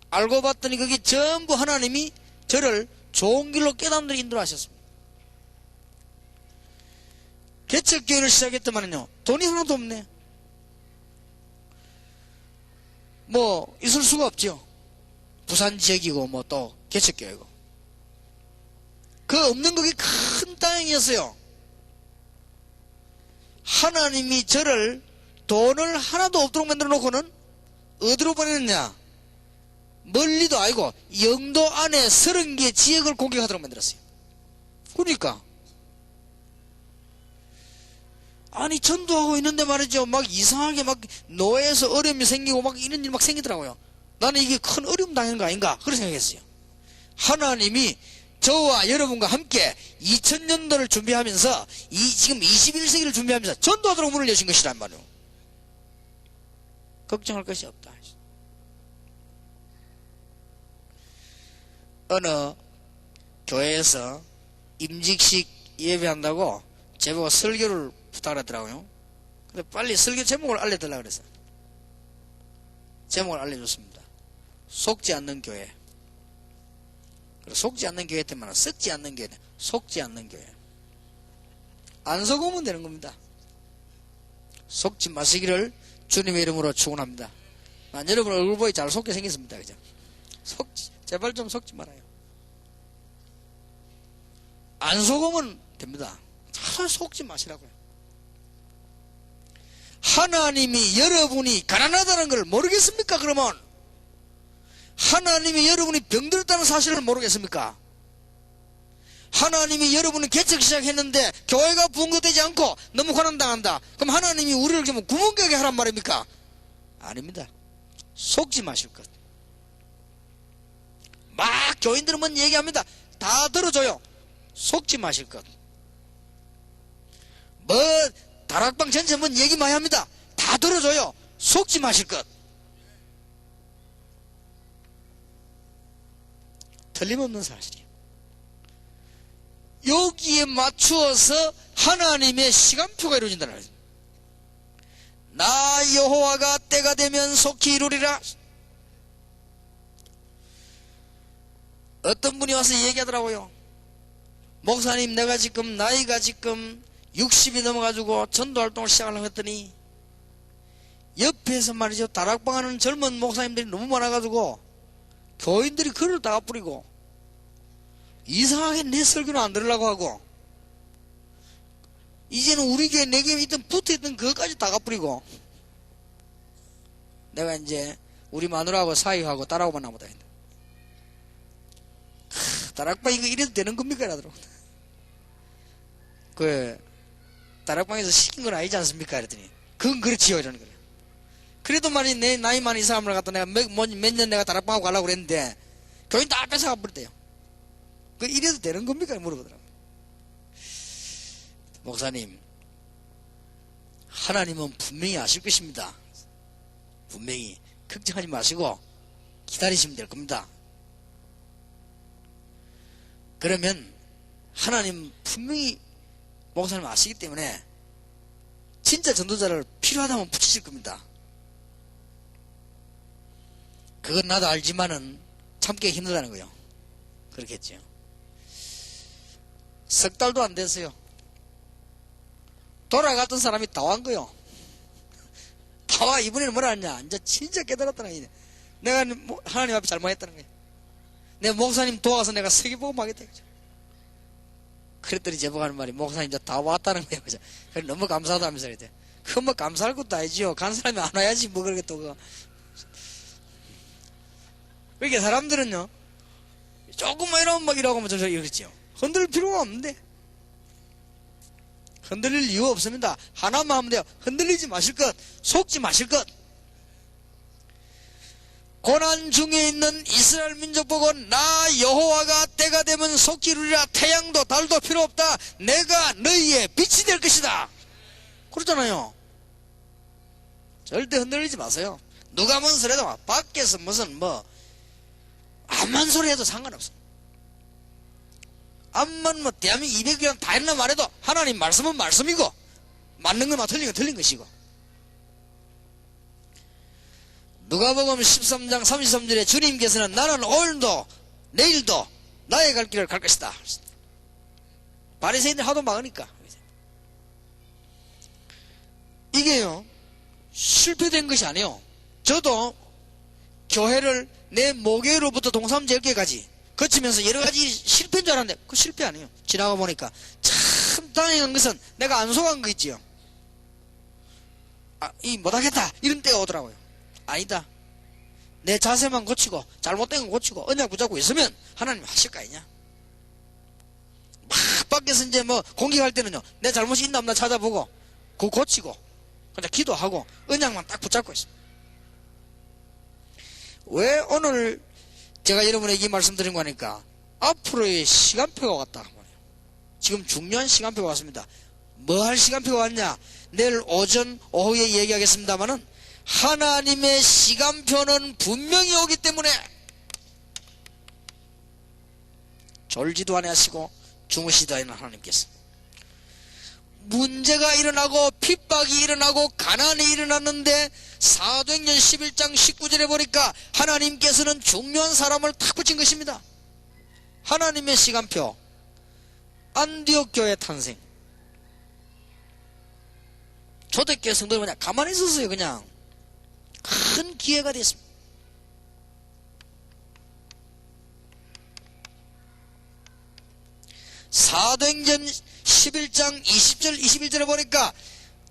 알고 봤더니 그게 전부 하나님이 저를 좋은 길로 깨닫는 데로 인도하셨습니다. 개척교회를 시작했더만요 돈이 하나도 없네. 뭐 있을 수가 없죠. 부산 지역이고 뭐 또 개척교회고. 그 없는 거기 큰 다행이었어요. 하나님이 저를 돈을 하나도 없도록 만들어 놓고는 어디로 보냈느냐? 멀리도 아니고 영도 안에 30개 지역을 공격하도록 만들었어요. 그러니까 아니 전도하고 있는데 말이죠, 막 이상하게 막 노예에서 어려움이 생기고 막 이런 일 막 생기더라고요. 나는 이게 큰 어려움 당하는 거 아닌가 그런 생각했어요. 하나님이 저와 여러분과 함께 2000년도를 준비하면서 지금 21세기를 준비하면서 전도하도록 문을 여신 것이란 말이에요. 걱정할 것이 없다. 어느 교회에서 임직식 예배한다고 제보고 설교를 부탁하더라고요. 근데 빨리 설교 제목을 알려달라고 그랬어. 제목을 알려줬습니다. 속지 않는 교회. 속지 않는 교회 때문에 썩지 않는 교회, 속지 않는 교회. 안 속으면 되는 겁니다. 속지 마시기를 주님의 이름으로 축원합니다. 난 여러분 얼굴 보이 잘 속게 생겼습니다. 그죠? 제발 좀 속지 말아요. 안 속으면 됩니다. 잘 속지 마시라고요. 하나님이 여러분이 가난하다는 걸 모르겠습니까? 그러면 하나님이 여러분이 병들었다는 사실을 모르겠습니까? 하나님이 여러분은 개척 시작했는데 교회가 부흥되지 않고 너무 고난당한다. 그럼 하나님이 우리를 좀 구멍가게 하란 말입니까? 아닙니다. 속지 마실 것. 막 교인들은 뭔 얘기합니다. 다 들어줘요. 속지 마실 것. 뭐 다락방 전체 뭔 얘기 많이 합니다. 다 들어줘요. 속지 마실 것. 틀림없는 사실이에요. 여기에 맞추어서 하나님의 시간표가 이루어진다는 거예요. 나 여호와가 때가 되면 속히 이루리라. 어떤 분이 와서 얘기하더라고요. 목사님, 내가 지금 나이가 지금 60이 넘어가지고 전도활동을 시작하려고 했더니 옆에서 말이죠, 다락방 하는 젊은 목사님들이 너무 많아가지고 교인들이 글을 다 뿌리고 이상하게 내 설교는 안 들으려고 하고 이제는 우리 교회 내 교회에 있던 붙어있던 그것까지 다 가뿌리고 내가 이제 우리 마누라하고 사위하고 딸하고만 남았다. 다락방 이거 이래도 되는 겁니까? 이러더라고. 그 다락방에서 시킨 건 아니지 않습니까? 이랬더니 그건 그렇지요 이러는 거예요. 그래도 말이 내 나이 많은 이 사람을 갖다 내가 몇 년 내가 다락방하고 가려고 그랬는데 교인 다 뺏어가 버렸대요. 그 이래도 되는 겁니까? 물어보더라고요. 목사님, 하나님은 분명히 아실 것입니다. 분명히 걱정하지 마시고 기다리시면 될 겁니다. 그러면 하나님 분명히 목사님 아시기 때문에 진짜 전도자를 필요하다면 붙이실 겁니다. 그건 나도 알지만은 참기 힘들다는 거예요. 그렇게 했죠. 석 달도 안 됐어요. 돌아갔던 사람이 다 왔 거요. 다 와. 이번에는 뭐라 하냐. 이제 진짜 깨달았다는 거예요. 내가 하나님 앞에 잘못했다는 거예요. 내 목사님 도와서 내가 세계복음 하겠다. 그랬더니 제보하는 말이 목사님 이제 다 왔다는 거예요. 그죠? 너무 감사하다면서 그랬대. 그건 뭐 감사할 것도 아니지요. 간 사람이 안 와야지 뭐 그러게 또 그거. 그러니까 사람들은요, 조금만 이러면 막 이러고 하면 저 이러겠지요. 흔들 필요가 없는데. 흔들릴 이유 없습니다. 하나만 하면 돼요. 흔들리지 마실 것, 속지 마실 것. 고난 중에 있는 이스라엘 민족 보고 나 여호와가 때가 되면 속히 이루리라. 태양도 달도 필요 없다. 내가 너희의 빛이 될 것이다. 그러잖아요. 절대 흔들리지 마세요. 누가 뭔 소리 해도 밖에서 무슨 암만 소리 해도 상관없어. 암만 대한민국 200년 다 했나 말해도 하나님 말씀은 말씀이고 맞는 거나 틀린 건 틀린 것이고. 누가복음 13장 33절에 주님께서는 나는 오늘도 내일도 나의 갈 길을 갈 것이다. 바리새인들 하도 막으니까 이게요, 실패된 것이 아니에요. 저도 교회를 내 모교로부터 동삼제일교회까지 거치면서 여러 가지 실패인 줄 알았는데 그 실패 아니에요. 지나가 보니까 참 다행한 것은 내가 안 속은 거 있지요. 이 못하겠다 이런 때가 오더라고요. 아니다, 내 자세만 고치고 잘못된 거 고치고 언약 붙잡고 있으면 하나님 하실 거 아니냐. 막 밖에서 이제 뭐 공격할 때는요, 내 잘못이 있나 없나 찾아보고 그거 고치고 그냥 기도하고 언약만 딱 붙잡고 있습니다. 왜 오늘 제가 여러분에게 이 말씀 드린 거니까 앞으로의 시간표가 왔다. 지금 중요한 시간표가 왔습니다. 뭐 할 시간표가 왔냐? 내일 오전 오후에 얘기하겠습니다마는 하나님의 시간표는 분명히 오기 때문에 졸지도 아니하시고 주무시도 아니하는 하나님께서 문제가 일어나고 핍박이 일어나고 가난이 일어났는데 사도행전 11장 19절에 보니까 하나님께서는 중요한 사람을 탁 붙인 것입니다. 하나님의 시간표, 안디옥 교회 탄생. 초대교회 성도들 그냥 가만히 있었어요. 그냥 큰 기회가 됐습니다. 사도행전 11장 20절 21절에 보니까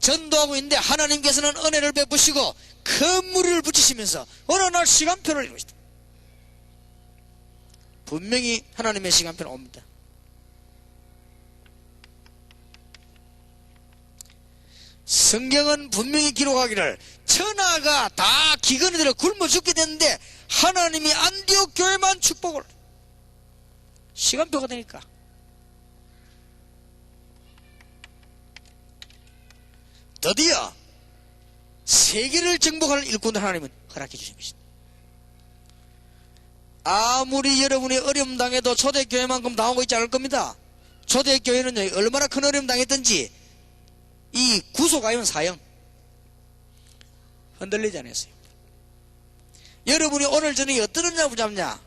전도하고 있는데 하나님께서는 은혜를 베푸시고 큰 무리를 붙이시면서 어느 날 시간표를 이루시다. 분명히 하나님의 시간표는 옵니다. 성경은 분명히 기록하기를 천하가 다 기근에 들어 굶어 죽게 됐는데 하나님이 안디옥 교회만 축복을, 시간표가 되니까 드디어 세계를 정복할 일꾼을 하나님은 허락해 주신 것입니다. 아무리 여러분이 어려움 당해도 초대교회만큼 당하고 있지 않을 겁니다. 초대교회는 얼마나 큰 어려움 당했던지 이 구속아연 사형 흔들리지 않았어요. 여러분이 오늘 저녁에 어떤 은혜를 붙잡냐?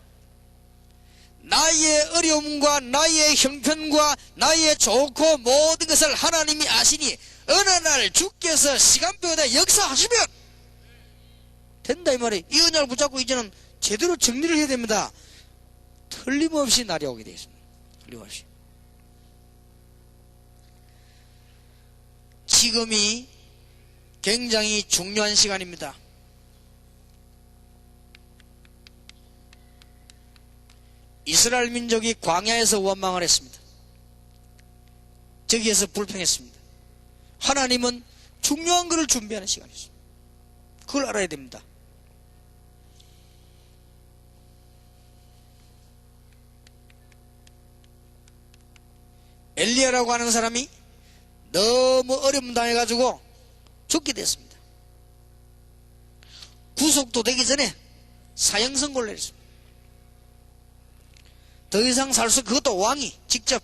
나의 어려움과 나의 형편과 나의 좋고 모든 것을 하나님이 아시니 어느 날 주께서 시간표에다 역사하시면 된다 이 말이에요. 이 은혜를 붙잡고 이제는 제대로 정리를 해야 됩니다. 틀림없이 날이 오게 되어 있습니다. 틀림없이. 지금이 굉장히 중요한 시간입니다. 이스라엘 민족이 광야에서 원망을 했습니다. 저기에서 불평했습니다. 하나님은 중요한 것을 준비하는 시간이었습니다. 그걸 알아야 됩니다. 엘리야라고 하는 사람이 너무 어려움 당해가지고 죽게 됐습니다. 구속도 되기 전에 사형 선고를 내렸습니다. 더 이상 살 수, 그것도 왕이 직접.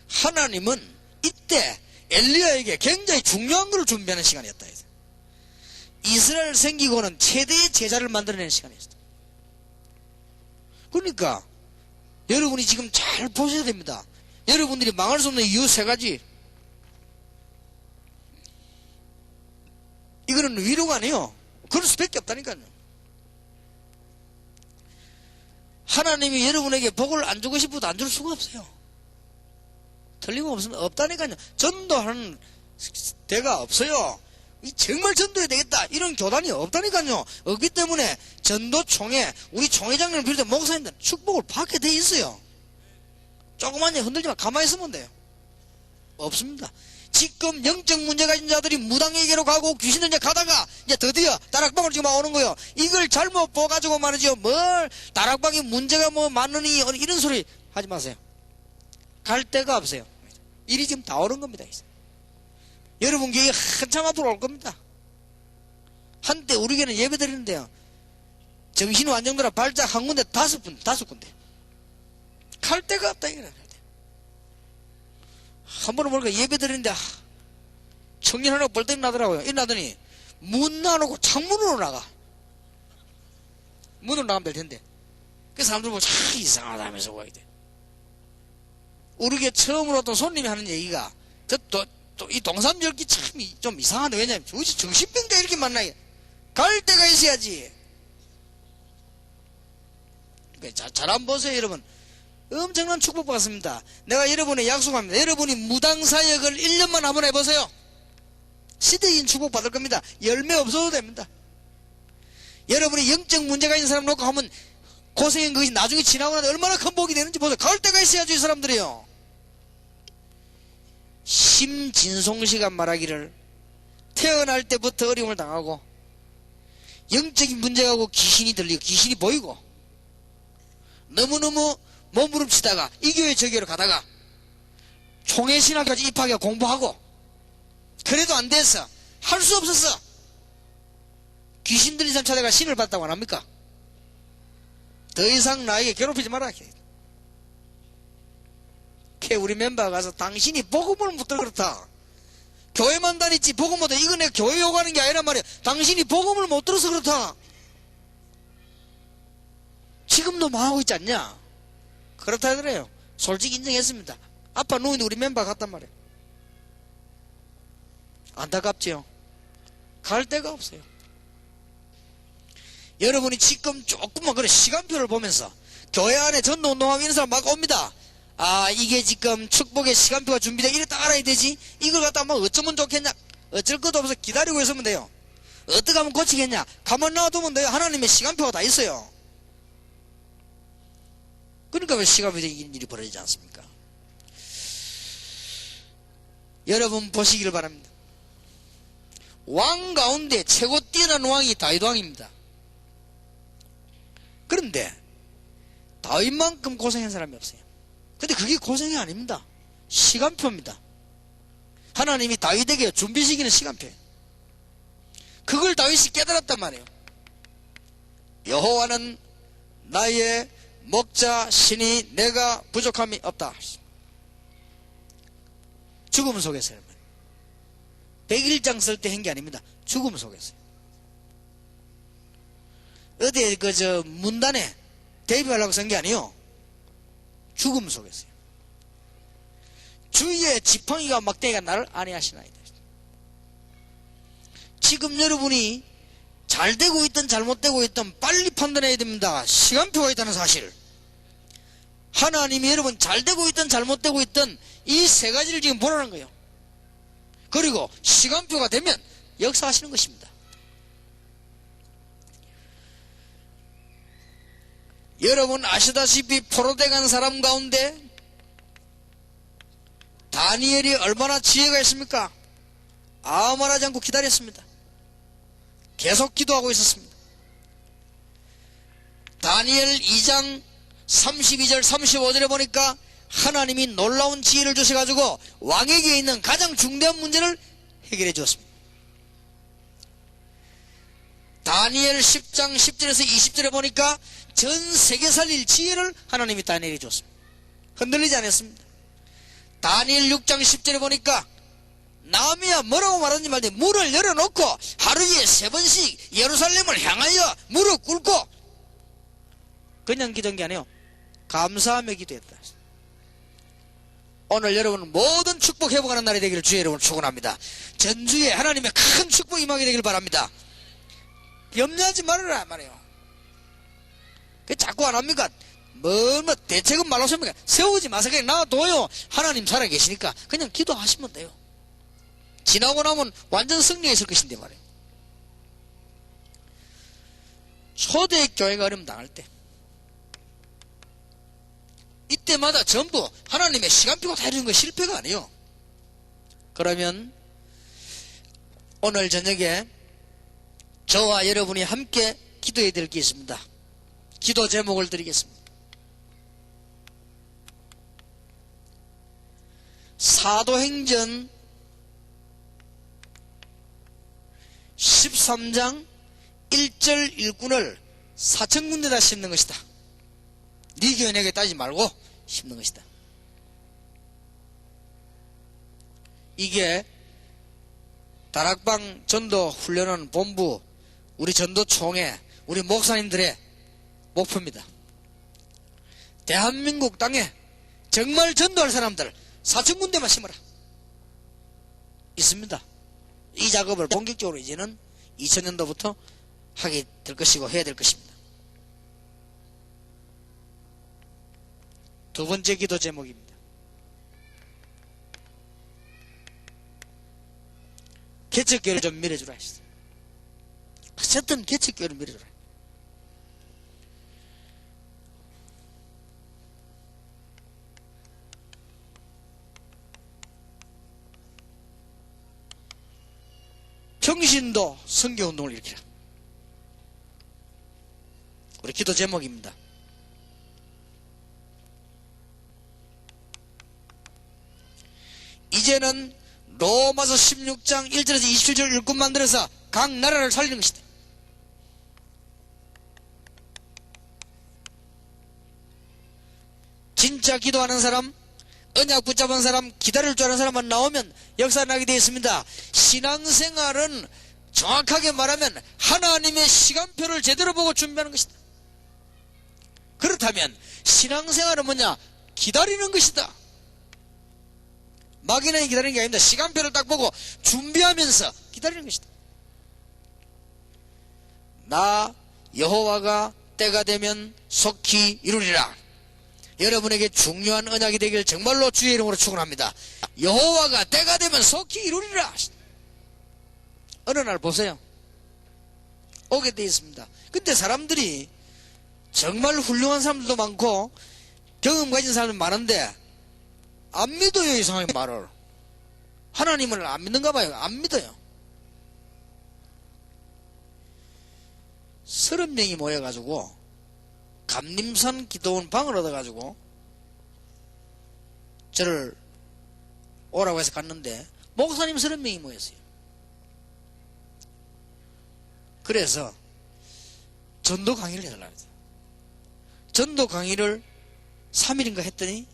하나님은 이때 엘리야에게 굉장히 중요한 것을 준비하는 시간이었다. 이스라엘 생기고는 최대의 제자를 만들어내는 시간이었다. 그러니까 여러분이 지금 잘 보셔야 됩니다. 여러분들이 망할 수 없는 이유 세 가지. 이거는 위로가 아니에요. 그럴 수밖에 없다니까요. 하나님이 여러분에게 복을 안 주고 싶어도 안 줄 수가 없어요. 틀림없으면 없다니까요. 전도하는 데가 없어요. 정말 전도해야 되겠다 이런 교단이 없다니까요. 없기 때문에 전도총회, 우리 총회장님을 비롯해 목사님들 축복을 받게 돼 있어요. 조그만 일 흔들지만 가만히 있으면 돼요. 없습니다. 지금 영적 문제 가진 자들이 무당에게로 가고 귀신들 이제 가다가 이제 드디어 다락방으로 지금 오는 거예요. 이걸 잘못 보가지고 말이죠. 뭘 다락방에 문제가 뭐 많으니 이런 소리 하지 마세요. 갈 데가 없어요. 일이 지금 다 오는 겁니다. 여러분 교회 한참 앞으로 올 겁니다. 한때 우리 교회는 예배 드리는데요, 정신 완전도라 발작 한 군데 다섯 군데 갈 데가 없다 이거라. 한 번은 보니까 예배 드리는데 청년 하나 벌떡 나더라고요. 일어나더니 문 나놓고 창문으로 나가. 문으로 나가면 될 텐데 그 사람들 보고 참 이상하다 하면서 와야 돼. 우리 교회 처음으로 어떤 손님이 하는 얘기가, 저 또 이 동삼절기 참 좀 이상하네. 왜냐면 도대체 정신병자 이렇게 만나게 갈 데가 있어야지. 잘 한번 보세요 여러분. 엄청난 축복 받습니다. 내가 여러분에 약속합니다. 여러분이 무당사역을 1년만 한번 해보세요. 시대인 축복 받을 겁니다. 열매 없어도 됩니다. 여러분이 영적 문제가 있는 사람 놓고 하면 고생한 것이 나중에 지나고 나서 얼마나 큰 복이 되는지 보세요. 갈 데가 있어야죠 이 사람들이요. 심진송씨가 말하기를 태어날 때부터 어려움을 당하고 영적인 문제가 오고 귀신이 들리고 귀신이 보이고 너무너무 몸부림치다가 이 교회 저 교회로 가다가 총회신학까지 입학해 공부하고 그래도 안 됐어. 할 수 없었어. 귀신 들린 사람 찾아가 신을 봤다고 안 합니까? 더 이상 나에게 괴롭히지 마라. 우리 멤버가 가서 당신이 복음을 못 들어 그렇다. 교회만 다녔지 복음 못 들어. 이거 내가 교회 요구하는 게 아니란 말이야. 당신이 복음을 못 들어서 그렇다. 지금도 망하고 있지 않냐? 그렇다 하더래요. 솔직히 인정했습니다. 아빠 누이는 우리 멤버가 갔단 말이에요. 안타깝지요. 갈 데가 없어요. 여러분이 지금 조금만 그래 시간표를 보면서 교회 안에 전도운동하고 이런 사람 막 옵니다. 아 이게 지금 축복의 시간표가 준비되어 이랬다 알아야 되지. 이걸 갖다 막 어쩌면 좋겠냐. 어쩔 것도 없어 기다리고 있으면 돼요. 어떻게 하면 고치겠냐. 가만 놔두면 돼요. 하나님의 시간표가 다 있어요. 그러니까 왜 시간표에 이런 일이 벌어지지 않습니까? 여러분 보시기를 바랍니다. 왕 가운데 최고 뛰어난 왕이 다윗 왕입니다. 그런데 다윗만큼 고생한 사람이 없어요. 근데 그게 고생이 아닙니다. 시간표입니다. 하나님이 다윗에게 준비시키는 시간표예요. 그걸 다윗이 깨달았단 말이에요. 여호와는 나의 목자시니 내가 부족함이 없다. 죽음 속에서요. 101장 쓸 때 한 게 아닙니다. 죽음 속에서. 어디에 문단에 대비하려고 쓴 게 아니에요. 죽음 속에서요. 주위에 지팡이가 막대기가 나를 안해하시나이다. 지금 여러분이 잘 되고 있든 잘못되고 있든 빨리 판단해야 됩니다. 시간표가 있다는 사실. 하나님이 여러분 잘 되고 있든 잘못되고 있든 이 세 가지를 지금 보라는 거예요. 그리고 시간표가 되면 역사하시는 것입니다. 여러분 아시다시피 포로돼 간 사람 가운데 다니엘이 얼마나 지혜가 있습니까? 아무 말하지 않고 기다렸습니다. 계속 기도하고 있었습니다. 다니엘 2장 32절 35절에 보니까 하나님이 놀라운 지혜를 주셔가지고 왕에게 있는 가장 중대한 문제를 해결해 주었습니다. 다니엘 10장 10절에서 20절에 보니까 전 세계 살릴 지혜를 하나님이 다니엘에게 줬습니다. 흔들리지 않았습니다. 다니엘 6장 10절에 보니까 남이야 뭐라고 말하는지 말지 문을 열어놓고 하루에 3번씩 예루살렘을 향하여 무릎 꿇고 그냥 기도한 게 아니에요. 감사하며 기도했다. 오늘 여러분 모든 축복 회복하는 날이 되기를 주의 여러분 축원합니다. 전주에 하나님의 큰 축복 임하게 되길 바랍니다. 염려하지 말아라 말이에요. 그 자꾸 안 합니까? 뭐 대책은 말로 세웁니까? 세우지 마세요. 그냥 놔둬요. 하나님 살아계시니까 그냥 기도하시면 돼요. 지나고 나면 완전 승리했을 것인데 말이에요. 초대교회가 어려움 당할 때 이때마다 전부 하나님의 시간표가 다 이루는 거 실패가 아니에요. 그러면 오늘 저녁에 저와 여러분이 함께 기도해야 될 게 있습니다. 기도 제목을 드리겠습니다. 사도행전 13장 1절 1군을 4,000군데다 심는 것이다. 네 교회 내게 따지지 말고 심는 것이다. 이게 다락방 전도 훈련원 본부 우리 전도총회 우리 목사님들의 목표입니다. 대한민국 땅에 정말 전도할 사람들 4,000군데만 심어라. 있습니다. 이 작업을 본격적으로 이제는 2000년도부터 하게 될 것이고 해야 될 것입니다. 두 번째 기도 제목입니다. 개척교회를 좀 밀어주라 하시죠. 어쨌든 개척교회를 밀어주라. 평신도 선교운동을 일으키라. 우리 기도 제목입니다. 이제는 로마서 16장 1절에서 27절 일꾼 만들어서 각 나라를 살리는 것이다. 진짜 기도하는 사람, 언약 붙잡은 사람, 기다릴 줄 아는 사람만 나오면 역사 나게 되어 있습니다. 신앙생활은 정확하게 말하면 하나님의 시간표를 제대로 보고 준비하는 것이다. 그렇다면 신앙생활은 뭐냐? 기다리는 것이다. 막연하게 기다리는 게 아닙니다. 시간표를 딱 보고 준비하면서 기다리는 것이다. 나 여호와가 때가 되면 속히 이루리라. 여러분에게 중요한 언약이 되길 정말로 주의 이름으로 축원합니다. 여호와가 때가 되면 속히 이루리라. 어느 날 보세요. 오게 되어 있습니다. 근데 사람들이 정말 훌륭한 사람들도 많고 경험 가진 사람도 많은데 안 믿어요. 이상하게 말을. 하나님을 안 믿는가 봐요. 안 믿어요. 30명이 모여가지고 감림산 기도원 방을 얻어가지고 저를 오라고 해서 갔는데 목사님 30명이 모였어요. 그래서 전도 강의를 해달라고 했어요. 전도 강의를 3일인가 했더니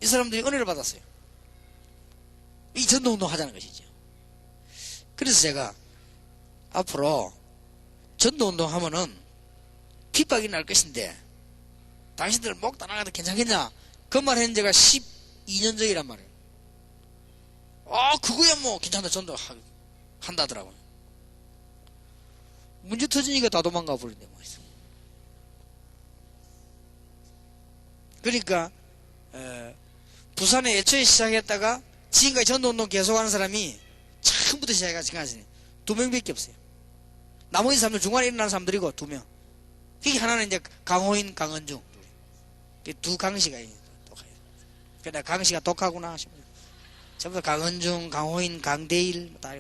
이 사람들이 은혜를 받았어요. 이 전도운동 하자는 것이죠. 그래서 제가 앞으로 전도운동 하면은 핍박이 날 것인데 당신들 목 다 나가도 괜찮겠냐? 그 말 했는 제가 12년 전이란 말이에요. 그거야 뭐 괜찮다. 전도 한다더라고요. 문제 터지니까 다 도망가 버리네. 뭐. 그러니까 부산에 애초에 시작했다가 지금까지 전도운동 계속하는 사람이 처음부터 시작해가지고 지금까지 2명밖에 없어요. 나머지 사람들 중간에 일어나는 사람들이고 2명. 그게 하나는 이제 강호인, 강은중. 두 강씨가 독해요. 그러니까 강씨가 독하구나 싶어요. 전부 다 강은중, 강호인, 강대일 다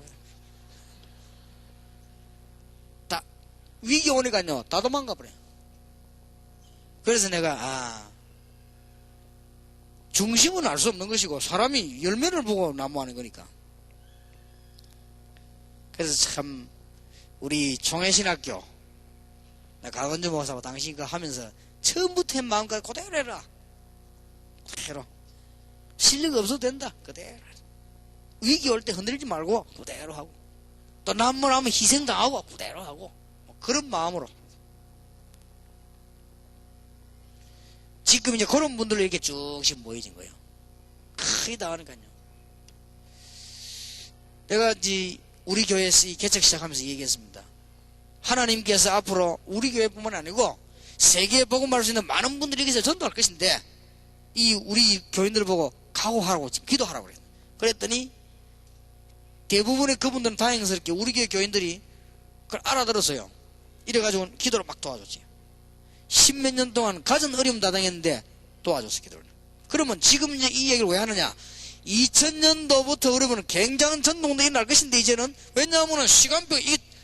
위기 오니까요 다 도망가 버려요. 그래서 내가 중심은 알 수 없는 것이고 사람이 열매를 보고 나무하는 거니까. 그래서 참 우리 총회신학교 강은주 목사하고 당신 그 하면서 처음부터 마음까지 그대로 해라. 그대로. 실력 없어도 된다. 그대로. 위기 올 때 흔들리지 말고 그대로 하고 또 남모나면 희생당하고 그대로 하고 뭐 그런 마음으로. 지금 이제 그런 분들로 이렇게 쭉씩 모여진 거예요. 크게 나가니까요. 내가 이제 우리 교회에서 이 개척 시작하면서 얘기했습니다. 하나님께서 앞으로 우리 교회뿐만 아니고 세계에 복음할 수 있는 많은 분들이 여기서 전도할 것인데 이 우리 교인들을 보고 각오하라고 기도하라고 그랬어요. 그랬더니 대부분의 그분들은 다행스럽게 우리 교회 교인들이 그걸 알아들었어요. 이래가지고 기도를 막 도와줬지. 10몇 년 동안 가진 어려움 다 당했는데 도와줬어. 기도를. 그러면 지금 이제 이 얘기를 왜 하느냐? 2000년도부터 여러분은 굉장한 전동들이 날 것인데 이제는 왜냐하면 시간표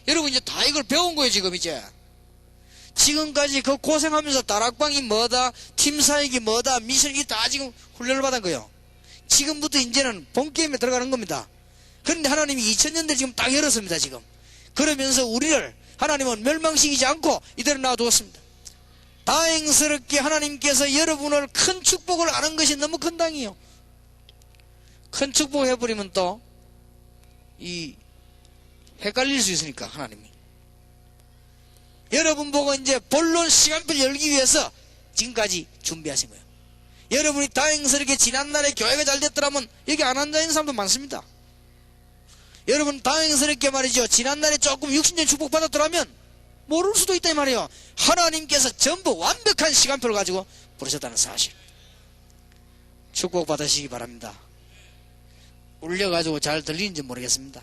여러분 이제 다 이걸 배운 거예요. 지금 이제 지금까지 그 고생하면서 다락방이 뭐다, 팀사역이 뭐다, 미션이 다 지금 훈련을 받은 거예요. 지금부터 이제는 본게임에 들어가는 겁니다. 그런데 하나님이 2000년대 지금 딱 열었습니다. 지금 그러면서 우리를 하나님은 멸망시키지 않고 이대로 놔두었습니다. 다행스럽게 하나님께서 여러분을 큰 축복을 아는 것이 너무 큰 당이에요. 큰 축복 해버리면 또 헷갈릴 수 있으니까 하나님이 여러분 보고 이제 본론 시간표를 열기 위해서 지금까지 준비하신 거예요. 여러분이 다행스럽게 지난날에 교회가 잘 됐더라면 여기 안 앉아있는 사람도 많습니다. 여러분 다행스럽게 말이죠, 지난날에 조금 60년 축복받았더라면 모를 수도 있다 이 말이에요. 하나님께서 전부 완벽한 시간표를 가지고 부르셨다는 사실. 축복받으시기 바랍니다. 울려가지고 잘 들리는지 모르겠습니다.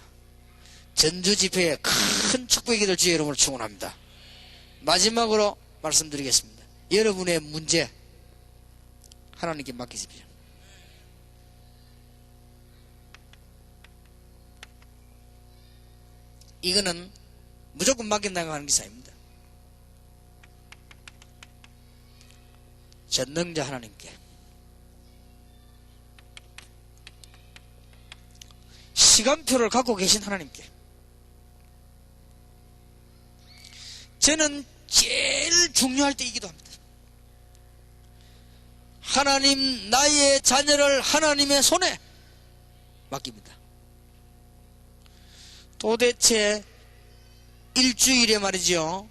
전주 집회에 큰 축복이 될 주의 이름으로 축원합니다. 마지막으로 말씀드리겠습니다. 여러분의 문제 하나님께 맡기십시오. 이거는 무조건 맡긴다고 하는 기사입니다. 전능자 하나님께, 시간표를 갖고 계신 하나님께, 저는 제일 중요할 때이기도 합니다. 하나님, 나의 자녀를 하나님의 손에 맡깁니다. 도대체 일주일에 말이죠,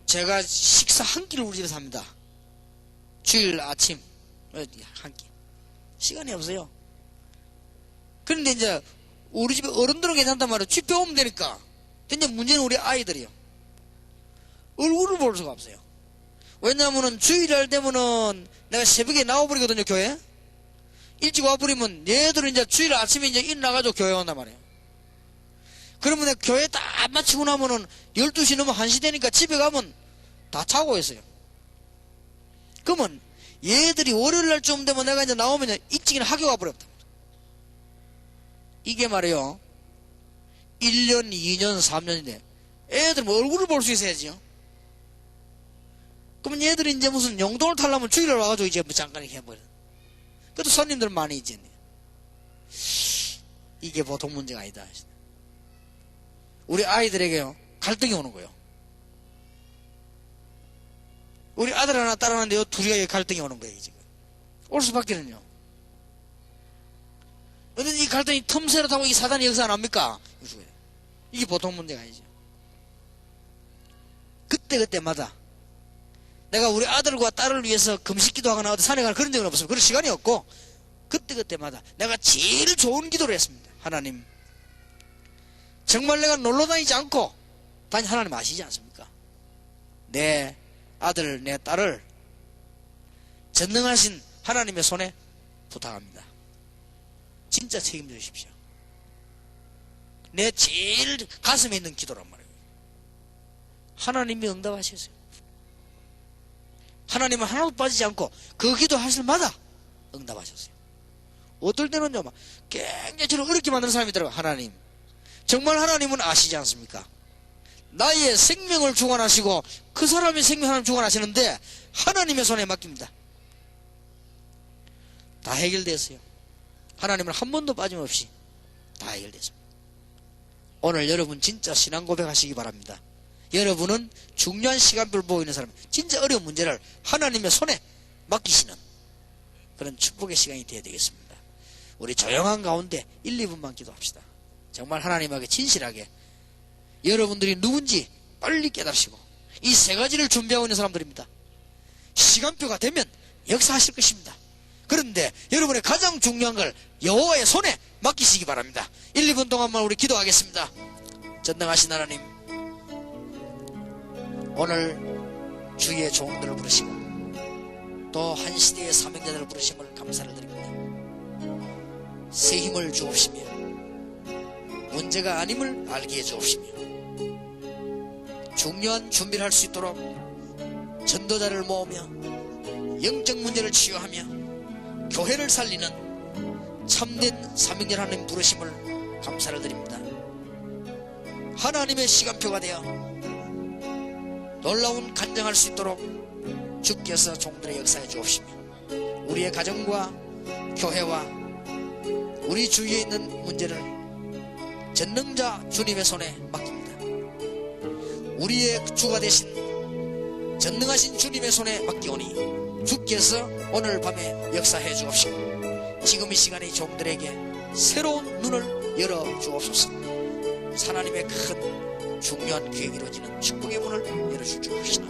제가 식사 한 끼를 우리 집에서 합니다. 주일 아침 한 끼. 시간이 없어요. 그런데 이제 우리 집에 어른들은 괜찮단 말이에요. 집 배우면 되니까. 근데 문제는 우리 아이들이요. 얼굴을 볼 수가 없어요. 왜냐하면은 주일날 되면은 내가 새벽에 나와버리거든요, 교회. 일찍 와버리면 얘들은 이제 주일 아침에 이제 일나가지고 교회 온단 말이에요. 그러면 내가 교회 다 마치고 나면은 12시 넘어 1시 되니까 집에 가면 다 자고 있어요. 그러면 얘들이 월요일날 좀 되면 내가 이제 나오면 일찍이나 학교 가버렸다. 이게 말이에요, 1년, 2년, 3년인데 애들 뭐 얼굴을 볼 수 있어야지요. 그러면 얘들이 이제 무슨 용돈을 타려면 주일날 와가지고 이제 뭐 잠깐 이렇게 해버려. 그래도 손님들 많이 있지. 이게 보통 문제가 아니다. 우리 아이들에게요, 갈등이 오는 거예요. 우리 아들 하나 딸 하나인데요, 둘이 갈등이 오는 거예요, 지금. 올 수밖에는요. 근데 이 갈등이 틈새로 타고 이 사단이 역사 안 합니까? 이게 보통 문제가 아니죠. 그때마다 내가 우리 아들과 딸을 위해서 금식 기도하거나 어디 산에 가는 그런 적은 없어요. 그런 시간이 없고, 그때마다 내가 제일 좋은 기도를 했습니다. 하나님, 정말 내가 놀러 다니지 않고, 하나님 아시지 않습니까? 내 아들, 내 딸을 전능하신 하나님의 손에 부탁합니다. 진짜 책임져 주십시오. 내 제일 가슴에 있는 기도란 말이에요. 하나님이 응답하셨어요. 하나님은 하나도 빠지지 않고 그 기도 하실 마다 응답하셨어요. 어떨 때는요, 막 굉장히 저를 어렵게 만드는 사람이 있더라고요. 하나님, 정말 하나님은 아시지 않습니까? 나의 생명을 주관하시고 그 사람의 생명 하나님 주관하시는데 하나님의 손에 맡깁니다. 다 해결됐어요. 하나님은 한 번도 빠짐없이 다 해결됐습니다. 오늘 여러분 진짜 신앙 고백하시기 바랍니다. 여러분은 중요한 시간표를 보고 있는 사람, 진짜 어려운 문제를 하나님의 손에 맡기시는 그런 축복의 시간이 되어야 되겠습니다. 우리 조용한 가운데 1, 2분만 기도합시다. 정말 하나님에게 진실하게 여러분들이 누군지 빨리 깨달으시고, 이 세 가지를 준비하고 있는 사람들입니다. 시간표가 되면 역사하실 것입니다. 그런데 여러분의 가장 중요한 걸 여호와의 손에 맡기시기 바랍니다. 1, 2분 동안만 우리 기도하겠습니다. 전능하신 하나님, 오늘 주의 종들을 부르시고 또 한 시대의 사명자들을 부르심을 감사를 드립니다. 새 힘을 주옵시며 문제가 아님을 알게 해 주옵시며 중요한 준비를 할 수 있도록 전도자를 모으며 영적 문제를 치유하며 교회를 살리는 참된 사명자 하나님 부르심을 감사를 드립니다. 하나님의 시간표가 되어 놀라운 간증할 수 있도록 주께서 종들의 역사에 주옵시며 우리의 가정과 교회와 우리 주위에 있는 문제를 전능자 주님의 손에 맡깁니다. 우리의 주가 되신 전능하신 주님의 손에 맡기오니 주께서 오늘 밤에 역사해 주옵시고 지금 이 시간에 이 종들에게 새로운 눈을 열어 주옵소서. 하나님의 큰 중요한 계획이 이루어지는 축복의 문을 열어줄 줄 아시나.